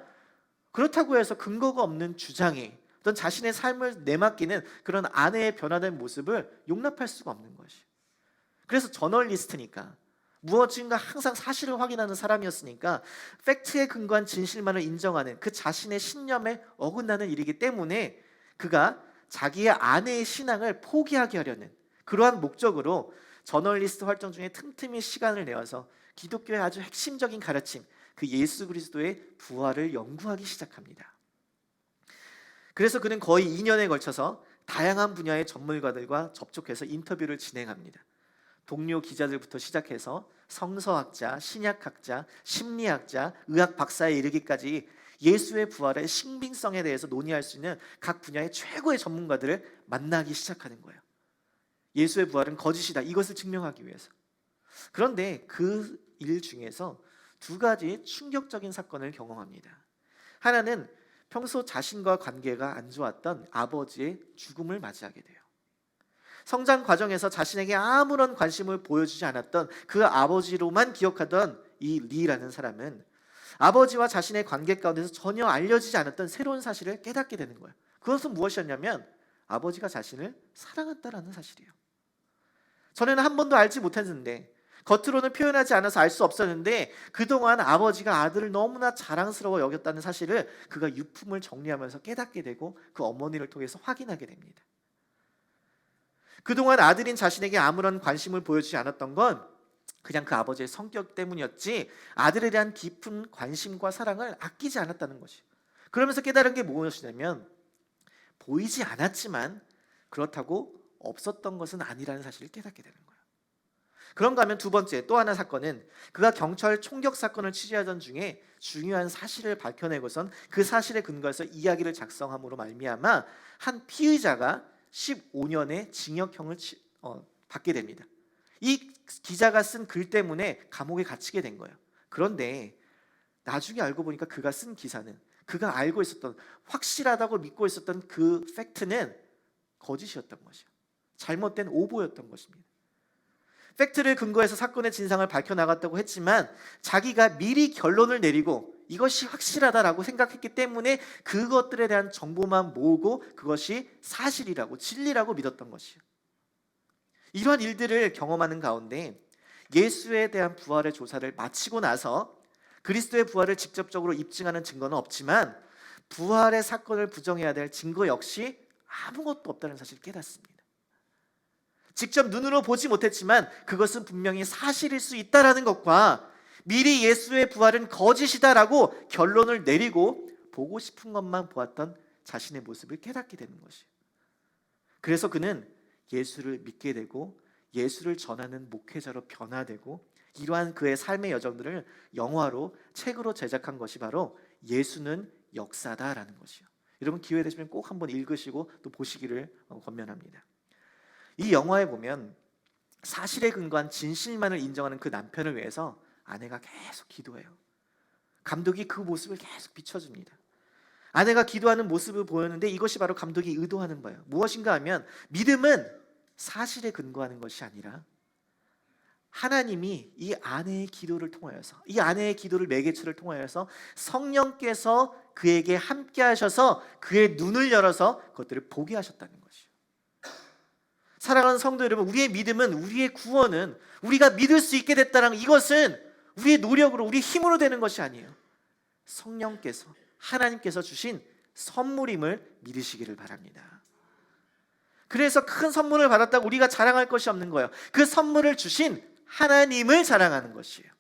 그렇다고 해서 근거가 없는 주장에 어떤 자신의 삶을 내맡기는 그런 아내의 변화된 모습을 용납할 수가 없는 것이에요. 그래서 저널리스트니까 무엇인가 항상 사실을 확인하는 사람이었으니까 팩트에 근거한 진실만을 인정하는 그 자신의 신념에 어긋나는 일이기 때문에 그가 자기의 아내의 신앙을 포기하게 하려는 그러한 목적으로 저널리스트 활동 중에 틈틈이 시간을 내어서 기독교의 아주 핵심적인 가르침, 그 예수 그리스도의 부활을 연구하기 시작합니다. 그래서 그는 거의 2년에 걸쳐서 다양한 분야의 전문가들과 접촉해서 인터뷰를 진행합니다. 동료 기자들부터 시작해서 성서학자, 신약학자, 심리학자, 의학 박사에 이르기까지 예수의 부활의 신빙성에 대해서 논의할 수 있는 각 분야의 최고의 전문가들을 만나기 시작하는 거예요. 예수의 부활은 거짓이다, 이것을 증명하기 위해서. 그런데 그 일 중에서 두 가지 충격적인 사건을 경험합니다. 하나는 평소 자신과 관계가 안 좋았던 아버지의 죽음을 맞이하게 돼요. 성장 과정에서 자신에게 아무런 관심을 보여주지 않았던 그 아버지로만 기억하던 이 리라는 사람은 아버지와 자신의 관계 가운데서 전혀 알려지지 않았던 새로운 사실을 깨닫게 되는 거예요. 그것은 무엇이었냐면 아버지가 자신을 사랑한다라는 사실이에요. 전에는 한 번도 알지 못했는데 겉으로는 표현하지 않아서 알 수 없었는데 그동안 아버지가 아들을 너무나 자랑스러워 여겼다는 사실을 그가 유품을 정리하면서 깨닫게 되고 그 어머니를 통해서 확인하게 됩니다. 그동안 아들인 자신에게 아무런 관심을 보여주지 않았던 건 그냥 그 아버지의 성격 때문이었지 아들에 대한 깊은 관심과 사랑을 아끼지 않았다는 것이에요. 그러면서 깨달은 게 무엇이냐면 보이지 않았지만 그렇다고 없었던 것은 아니라는 사실을 깨닫게 되는 거예요. 그런가 하면 두 번째 또 하나 사건은 그가 경찰 총격 사건을 취재하던 중에 중요한 사실을 밝혀내고선 그 사실에 근거해서 이야기를 작성함으로 말미암아 한 피의자가 15년의 징역형을 받게 됩니다. 이 기자가 쓴 글 때문에 감옥에 갇히게 된 거예요. 그런데 나중에 알고 보니까 그가 쓴 기사는 그가 알고 있었던 확실하다고 믿고 있었던 그 팩트는 거짓이었던 것이에요. 잘못된 오보였던 것입니다. 팩트를 근거해서 사건의 진상을 밝혀나갔다고 했지만 자기가 미리 결론을 내리고 이것이 확실하다라고 생각했기 때문에 그것들에 대한 정보만 모으고 그것이 사실이라고 진리라고 믿었던 것이에요. 이러한 일들을 경험하는 가운데 예수에 대한 부활의 조사를 마치고 나서 그리스도의 부활을 직접적으로 입증하는 증거는 없지만 부활의 사건을 부정해야 될 증거 역시 아무것도 없다는 사실을 깨닫습니다. 직접 눈으로 보지 못했지만 그것은 분명히 사실일 수 있다는 것과 미리 예수의 부활은 거짓이다라고 결론을 내리고 보고 싶은 것만 보았던 자신의 모습을 깨닫게 되는 것이에요. 그래서 그는 예수를 믿게 되고 예수를 전하는 목회자로 변화되고 이러한 그의 삶의 여정들을 영화로 책으로 제작한 것이 바로 예수는 역사다라는 것이요. 여러분 기회 되시면 꼭 한번 읽으시고 또 보시기를 권면합니다. 이 영화에 보면 사실에 근거한 진실만을 인정하는 그 남편을 위해서 아내가 계속 기도해요. 감독이 그 모습을 계속 비춰줍니다. 아내가 기도하는 모습을 보였는데 이것이 바로 감독이 의도하는 거예요. 무엇인가 하면 믿음은 사실에 근거하는 것이 아니라 하나님이 이 아내의 기도를 통하여서 이 아내의 기도를 매개체를 통하여서 성령께서 그에게 함께 하셔서 그의 눈을 열어서 그것들을 보게 하셨다는 것이에요. 사랑하는 성도 여러분, 우리의 믿음은 우리의 구원은 우리가 믿을 수 있게 됐다는 이것은 우리의 노력으로 우리의 힘으로 되는 것이 아니에요. 성령께서 하나님께서 주신 선물임을 믿으시기를 바랍니다. 그래서 큰 선물을 받았다고 우리가 자랑할 것이 없는 거예요. 그 선물을 주신 하나님을 자랑하는 것이에요.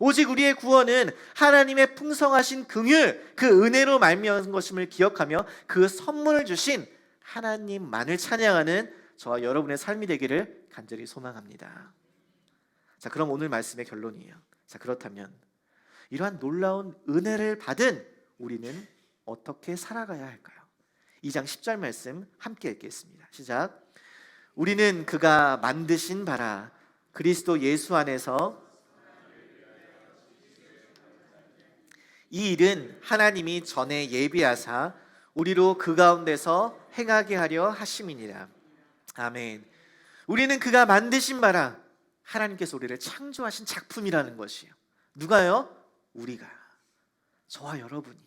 오직 우리의 구원은 하나님의 풍성하신 긍휼, 그 은혜로 말미암은 것임을 기억하며 그 선물을 주신 하나님만을 찬양하는 저와 여러분의 삶이 되기를 간절히 소망합니다. 자, 그럼 오늘 말씀의 결론이에요. 자, 그렇다면 이러한 놀라운 은혜를 받은 우리는 어떻게 살아가야 할까요? 2장 10절 말씀 함께 읽겠습니다. 시작. 우리는 그가 만드신 바라 그리스도 예수 안에서 이 일은 하나님이 전에 예비하사 우리로 그 가운데서 행하게 하려 하심이니라. 아멘. 우리는 그가 만드신 바라 하나님께서 우리를 창조하신 작품이라는 것이에요. 누가요? 우리가, 저와 여러분이,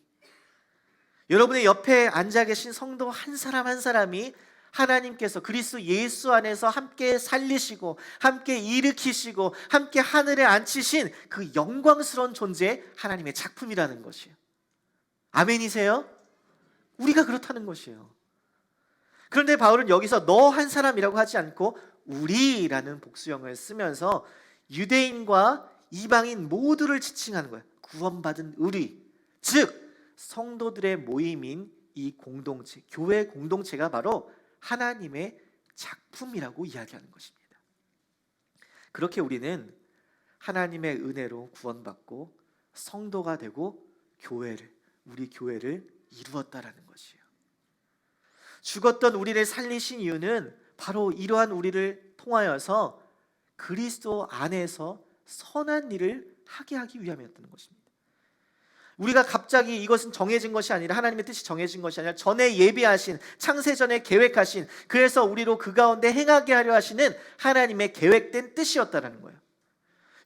여러분의 옆에 앉아 계신 성도 한 사람 한 사람이 하나님께서 그리스도 예수 안에서 함께 살리시고 함께 일으키시고 함께 하늘에 앉히신 그 영광스러운 존재 하나님의 작품이라는 것이에요. 아멘이세요? 우리가 그렇다는 것이에요. 그런데 바울은 여기서 너 한 사람이라고 하지 않고 우리라는 복수형을 쓰면서 유대인과 이방인 모두를 지칭하는 거예요. 구원받은 우리, 즉 성도들의 모임인 이 공동체, 교회 공동체가 바로 하나님의 작품이라고 이야기하는 것입니다. 그렇게 우리는 하나님의 은혜로 구원받고 성도가 되고 우리 교회를 이루었다라는 것이에요. 죽었던 우리를 살리신 이유는 바로 이러한 우리를 통하여서 그리스도 안에서 선한 일을 하게 하기 위함이었다는 것입니다. 우리가 갑자기 이것은 정해진 것이 아니라 하나님의 뜻이 정해진 것이 아니라 전에 예비하신, 창세전에 계획하신, 그래서 우리로 그 가운데 행하게 하려 하시는 하나님의 계획된 뜻이었다는 거예요.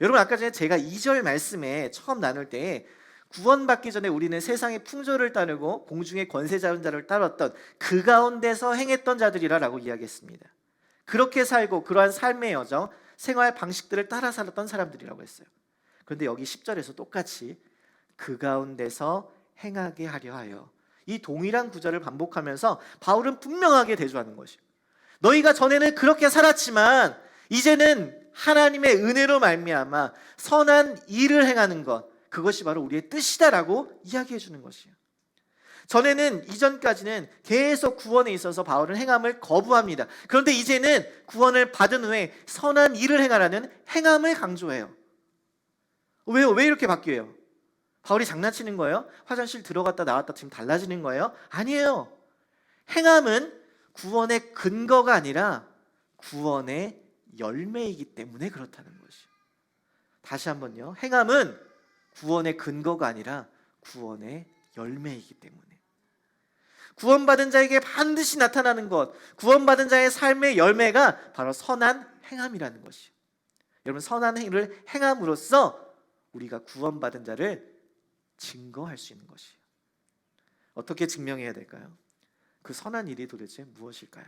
여러분, 아까 전에 제가 2절 말씀에 처음 나눌 때 구원받기 전에 우리는 세상의 풍조를 따르고 공중의 권세 잡은 자를 따랐던 그 가운데서 행했던 자들이라고 이야기했습니다. 그렇게 살고 그러한 삶의 여정, 생활 방식들을 따라 살았던 사람들이라고 했어요. 그런데 여기 10절에서 똑같이 그 가운데서 행하게 하려 하여, 이 동일한 구절을 반복하면서 바울은 분명하게 대조하는 것이에요. 너희가 전에는 그렇게 살았지만 이제는 하나님의 은혜로 말미암아 선한 일을 행하는 것, 그것이 바로 우리의 뜻이다라고 이야기해 주는 것이에요. 전에는, 이전까지는 계속 구원에 있어서 바울은 행함을 거부합니다. 그런데 이제는 구원을 받은 후에 선한 일을 행하라는 행함을 강조해요. 왜요? 왜 이렇게 바뀌어요? 바울이 장난치는 거예요? 화장실 들어갔다 나왔다 지금 달라지는 거예요? 아니에요. 행함은 구원의 근거가 아니라 구원의 열매이기 때문에 그렇다는 것이에요. 다시 한번요. 행함은 구원의 근거가 아니라 구원의 열매이기 때문에. 구원받은 자에게 반드시 나타나는 것, 구원받은 자의 삶의 열매가 바로 선한 행함이라는 것이에요. 여러분, 선한 행위를 행함으로써 우리가 구원받은 자를 증거할 수 있는 것이에요. 어떻게 증명해야 될까요? 그 선한 일이 도대체 무엇일까요?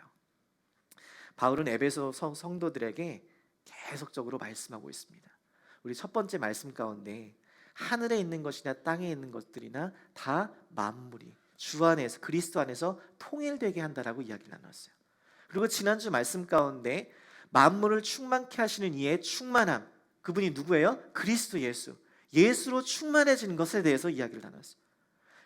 바울은 에베소 성도들에게 계속적으로 말씀하고 있습니다. 우리 첫 번째 말씀 가운데 하늘에 있는 것이나 땅에 있는 것들이나 다 만물이 주 안에서, 그리스도 안에서 통일되게 한다라고 이야기를 나눴어요. 그리고 지난주 말씀 가운데 만물을 충만케 하시는 이의 충만함, 그분이 누구예요? 그리스도 예수, 예수로 충만해지는 것에 대해서 이야기를 나눴어요.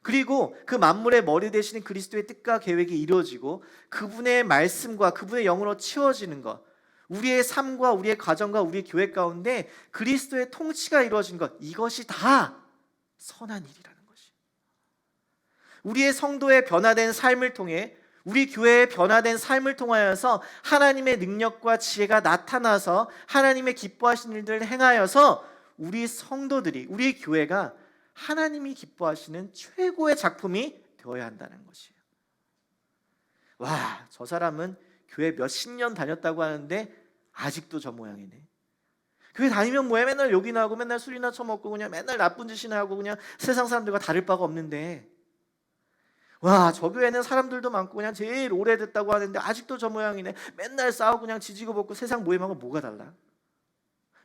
그리고 그 만물의 머리 되시는 그리스도의 뜻과 계획이 이루어지고 그분의 말씀과 그분의 영으로 채워지는 것, 우리의 삶과 우리의 가정과 우리의 교회 가운데 그리스도의 통치가 이루어진 것, 이것이 다 선한 일이라는 것이. 우리의 성도의 변화된 삶을 통해, 우리 교회의 변화된 삶을 통하여서 하나님의 능력과 지혜가 나타나서 하나님의 기뻐하시는 일들을 행하여서 우리 성도들이, 우리 교회가 하나님이 기뻐하시는 최고의 작품이 되어야 한다는 것이에요. 와, 저 사람은 교회 몇십 년 다녔다고 하는데 아직도 저 모양이네. 교회 다니면 뭐해? 맨날 욕이나 하고 맨날 술이나 처먹고 그냥 맨날 나쁜 짓이나 하고 그냥 세상 사람들과 다를 바가 없는데, 와, 저 교회는 사람들도 많고 그냥 제일 오래됐다고 하는데 아직도 저 모양이네. 맨날 싸우고 그냥 지지고 볶고 세상 모임하고 뭐가 달라?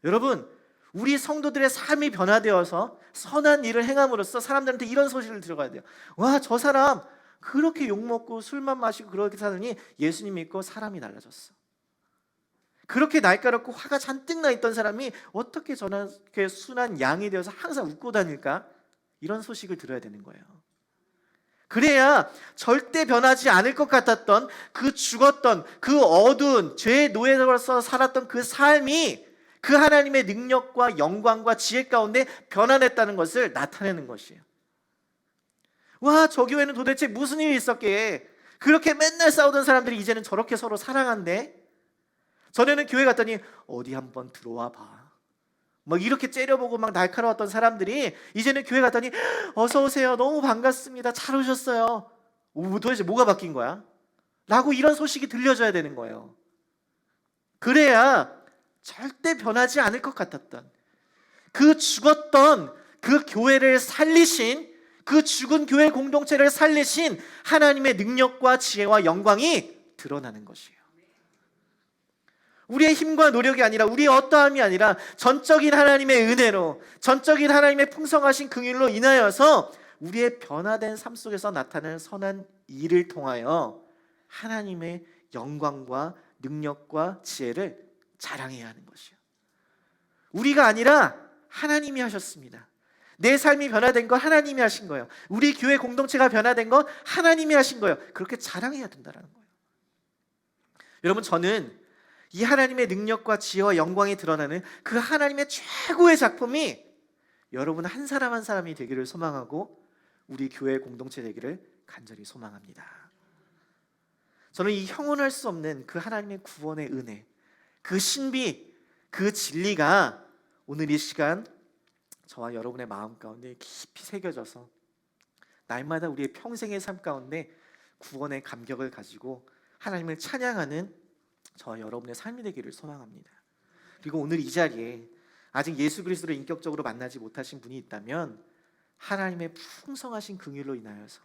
여러분, 우리 성도들의 삶이 변화되어서 선한 일을 행함으로써 사람들한테 이런 소식을 들어가야 돼요. 와, 저 사람 그렇게 욕먹고 술만 마시고 그렇게 사더니 예수님 믿고 사람이 달라졌어. 그렇게 날카롭고 화가 잔뜩 나 있던 사람이 어떻게 저렇게 순한 양이 되어서 항상 웃고 다닐까? 이런 소식을 들어야 되는 거예요. 그래야 절대 변하지 않을 것 같았던 그 죽었던 그 어두운 죄의 노예로서 살았던 그 삶이 그 하나님의 능력과 영광과 지혜 가운데 변화됐다는 것을 나타내는 것이에요. 와, 저 교회는 도대체 무슨 일이 있었기에 그렇게 맨날 싸우던 사람들이 이제는 저렇게 서로 사랑한대? 전에는 교회 갔더니 어디 한번 들어와 봐, 막 이렇게 째려보고 막 날카로웠던 사람들이 이제는 교회 갔더니 어서 오세요, 너무 반갑습니다, 잘 오셨어요. 도대체 뭐가 바뀐 거야? 라고 이런 소식이 들려줘야 되는 거예요. 그래야 절대 변하지 않을 것 같았던 그 죽었던 그 교회를 살리신, 그 죽은 교회 공동체를 살리신 하나님의 능력과 지혜와 영광이 드러나는 것이에요. 우리의 힘과 노력이 아니라, 우리의 어떠함이 아니라 전적인 하나님의 은혜로, 전적인 하나님의 풍성하신 긍휼로 인하여서 우리의 변화된 삶 속에서 나타나는 선한 일을 통하여 하나님의 영광과 능력과 지혜를 자랑해야 하는 것이요. 우리가 아니라 하나님이 하셨습니다. 내 삶이 변화된 거 하나님이 하신 거예요. 우리 교회 공동체가 변화된 거 하나님이 하신 거예요. 그렇게 자랑해야 된다는 거예요. 여러분, 저는 이 하나님의 능력과 지혜와 영광이 드러나는 그 하나님의 최고의 작품이 여러분 한 사람 한 사람이 되기를 소망하고 우리 교회 공동체 되기를 간절히 소망합니다. 저는 이 형언할 수 없는 그 하나님의 구원의 은혜, 그 신비, 그 진리가 오늘 이 시간 저와 여러분의 마음 가운데 깊이 새겨져서 날마다 우리의 평생의 삶 가운데 구원의 감격을 가지고 하나님을 찬양하는 저와 여러분의 삶이 되기를 소망합니다. 그리고 오늘 이 자리에 아직 예수 그리스도를 인격적으로 만나지 못하신 분이 있다면 하나님의 풍성하신 긍휼로 인하여서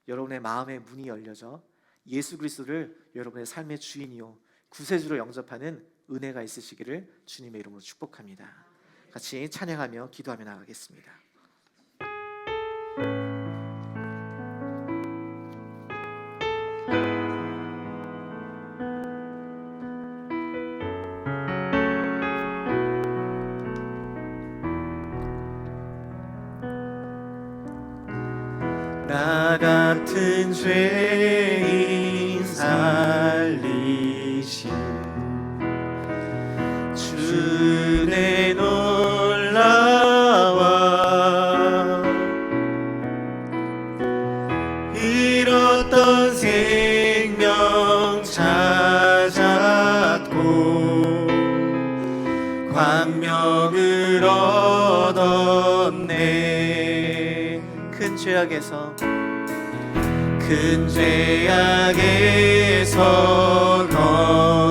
여러분의 마음의 문이 열려져 예수 그리스도를 여러분의 삶의 주인이요 구세주로 영접하는 은혜가 있으시기를 주님의 이름으로 축복합니다. 같이 찬양하며 기도하며 나가겠습니다. 나 같은 죄인 살리신 주의 놀라와 잃었던 생명 찾았고 광명을 얻었네. 큰 죄악에서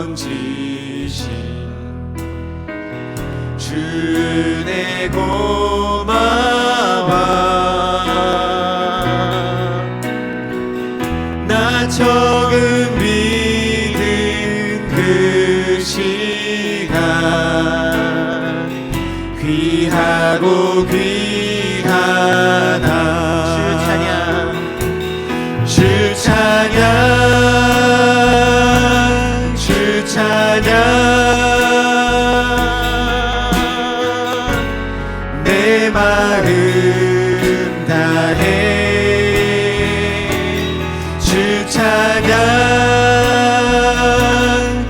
건지신 주의 고마워. 나 처음 믿은 그 시간 귀하고 귀하다. 주 찬양 주 찬양 내 마음 다해 주 찬양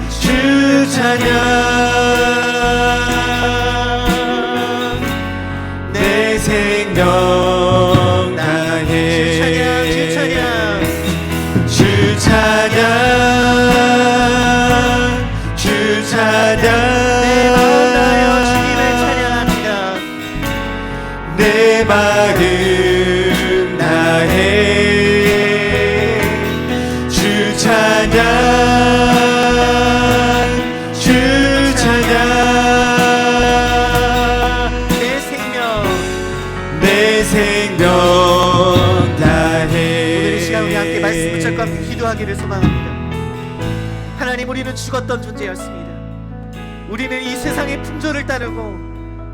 주 찬양 내 생명 다해 주 찬양 주 찬양 내 마음 다하여 주님을 찬양합니다. 내 마음 다해 주 찬양 주 찬양 내 생명 다해. 오늘 이 시간 우리 함께 말씀 붙잡고 함께 기도하기를 소망합니다. 하나님, 우리는 죽었던 존재였습니다. 우리는 이 세상의 풍조를 따르고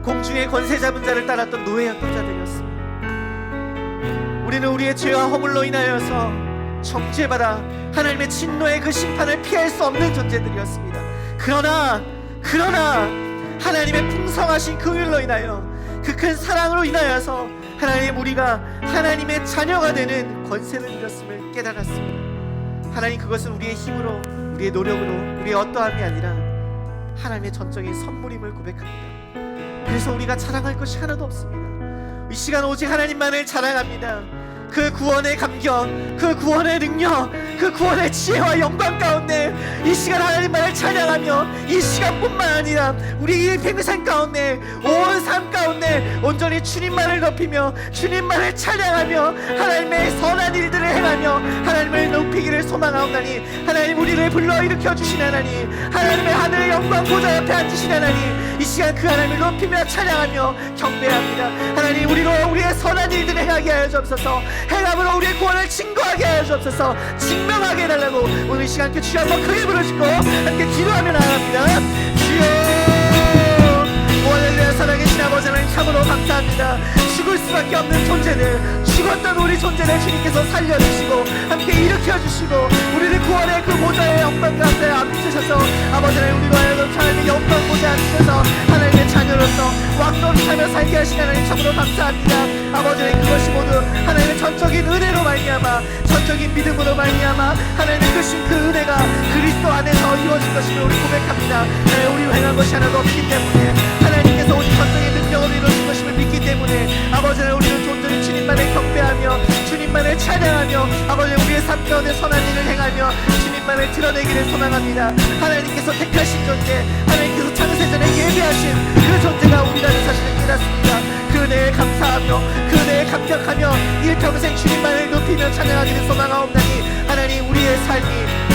공중의 권세 잡은 자를 따랐던 노예였던 자들이었습니다. 우리는 우리의 죄와 허물로 인하여서 정죄받아 하나님의 진노의 그 심판을 피할 수 없는 존재들이었습니다. 그러나 하나님의 풍성하신 그 일로 인하여 그 큰 사랑으로 인하여서 하나님, 우리가 하나님의 자녀가 되는 권세를 이뤘음을 깨달았습니다. 하나님, 그것은 우리의 힘으로, 우리의 노력으로, 우리의 어떠함이 아니라 하나님의 전적인 선물임을 고백합니다. 그래서 우리가 자랑할 것이 하나도 없습니다. 이 시간 오직 하나님만을 자랑합니다. 그 구원의 감격, 그 구원의 능력, 그 구원의 지혜와 영광 가운데 이 시간 하나님만을 찬양하며 이 시간뿐만 아니라 우리 이 평생 가운데 온 삶 가운데 온전히 주님만을 높이며 주님만을 찬양하며 하나님의 선한 일들을 행하며 하나님을 높이기를 소망하오나니, 하나님, 우리를 불러일으켜 주신 하나님, 하나님의 하늘의 영광 보좌 옆에 앉으신 하나님, 이 시간 그 하나님을 높이며 찬양하며 경배합니다. 하나님, 우리로 우리의 선한 일들을 행하게 하여 주옵소서. 행함으로 우리의 구원을 증거하게 하여 주옵소서. 증명하게 해달라고 오늘 이 시간 함께 주여 한번 크게 부르시고 함께 기도하며 나아갑니다. 주여, 할렐루야. 살아계신 아버지 하나님, 참으로 감사합니다. 죽을 수밖에 없는 존재들, 죽었던 우리 존재를 주님께서 살려주시고 함께 일으켜주시고 우리를 구원의 그 보좌의 영광 가운데 앉으셔서 아버지 하나님, 우리로 하여금 하나님의 영광 보좌에 앉으셔서 하나님의 자녀로서 왕노릇하며 살게 하신 하나님, 참으로 감사합니다. 아버지 하나님, 그것이 모두 하나님의 전적인 은혜로 말미암아, 전적인 믿음으로 말미암아 하나님의 크신 그 은혜가 그리스도 안에서 이루어진 것임을 우리 고백합니다. 우리 행한 것이 하나도 없기 때문에 하나님께서 오직 전적인 능력으로 이루어진 것임을 믿기 때문에 아버지 하나님, 우리는 온전히 주님만을 경배하며 주님만을 찬양하며 아버지 우리의 삶 가운데 선한 일을 행하며 주님만을 드러내기를 소망합니다. 하나님께서 택하신 존재, 하나님께서 창세전에 예비하신 그 존재가 우리라는 사실을 깨닫습니다. 그 은혜에 감사하며 그 은혜에 감격하며 일평생 주님만을 높이며 찬양하기를 소망하옵나니, 하나님, 우리의 삶이,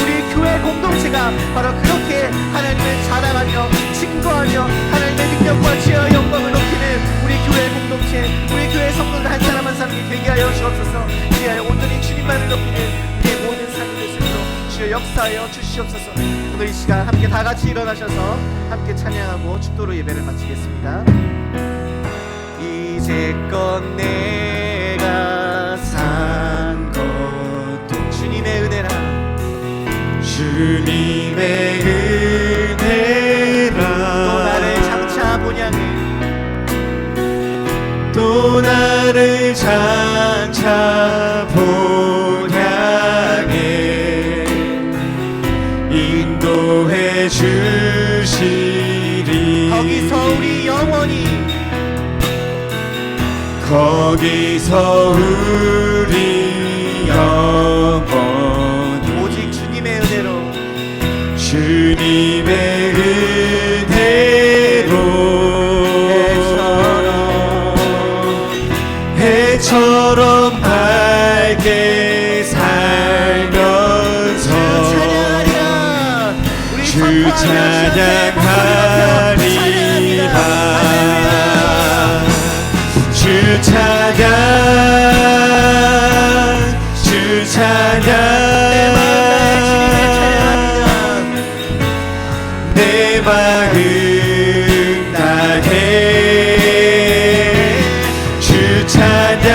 우리 교회 공동체가 바로 그렇게 하나님을 자랑하며 증거하며 하나님의 능력과 지혜와 영광을 높이는 우리 교회 공동체, 우리 교회 성도들 한 사람 한 사람이 되게 하여 주옵소서. 그리하여 온전히 주님만을 높이는 우리의 모든 삶이 될 수 있도록 주여 역사 감사하여 주시옵소서. 오늘 이 시간 함께 다 같이 일어나셔서 함께 찬양하고 축도로 예배를 마치겠습니다. 이제껏 내가 산 것도 주님의 은혜라, 주님의 은혜라. 또 나를 장차 본향해, 또 나를 장차 본향해 인도해 주시리. 거기서 우리 영원히, 거기서 우리 영원히 오직 주님의 은혜로, 주님의 은혜로 해처럼 밝게 살면서 주 찬양하리라. 주 찬양, 주 찬양, 내 마음 다해 주 찬양,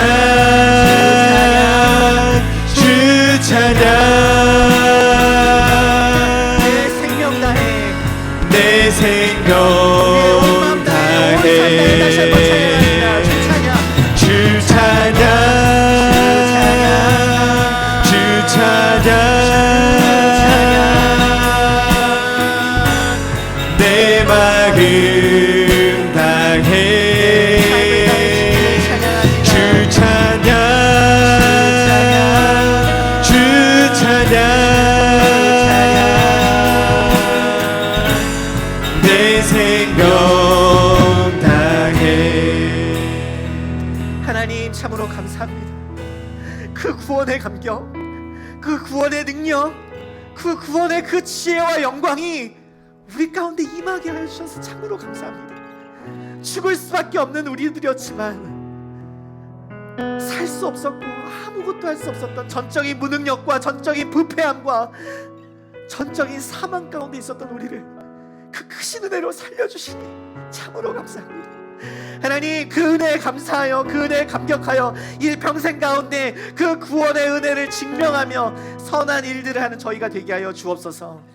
주 찬양, 내 생명 다해, 내 생명 다해 다시 한번 찬양합니다. 주 찬양, 주 찬양, 내 마음 다해 주 찬양, 주 찬양, 내 생명 다해. 하나님 참으로 감사합니다. 그 구원의 감격, 그 구원의 능력, 그 구원의 그 지혜와 영광이 우리 가운데 임하게 하여 주셔서 참으로 감사합니다. 죽을 수밖에 없는 우리들이었지만 살 수 없었고 아무것도 할 수 없었던 전적인 무능력과 전적인 부패함과 전적인 사망 가운데 있었던 우리를 그 크신 은혜로 살려주시니 참으로 감사합니다. 하나님, 그 은혜에 감사하여, 그 은혜에 감격하여 일평생 가운데 그 구원의 은혜를 증명하며 선한 일들을 하는 저희가 되게 하여 주옵소서.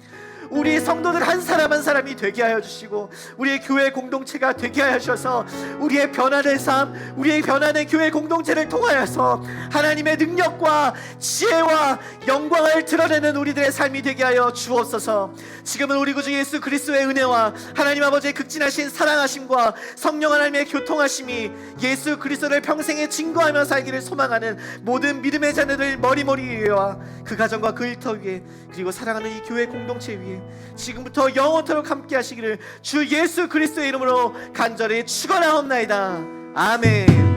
우리 성도들 한 사람 한 사람이 되게 하여 주시고 우리의 교회 공동체가 되게 하여 주셔서 우리의 변화된 삶, 우리의 변화된 교회 공동체를 통하여서 하나님의 능력과 지혜와 영광을 드러내는 우리들의 삶이 되게 하여 주옵소서. 지금은 우리 구주 예수 그리스도의 은혜와 하나님 아버지의 극진하신 사랑하심과 성령 하나님의 교통하심이 예수 그리스도를 평생에 증거하며 살기를 소망하는 모든 믿음의 자녀들 머리머리 위에와 그 가정과 그 일터 위에, 그리고 사랑하는 이 교회 공동체 위에 지금부터 영원토록 함께 하시기를 주 예수 그리스도의 이름으로 간절히 축원하옵나이다. 아멘.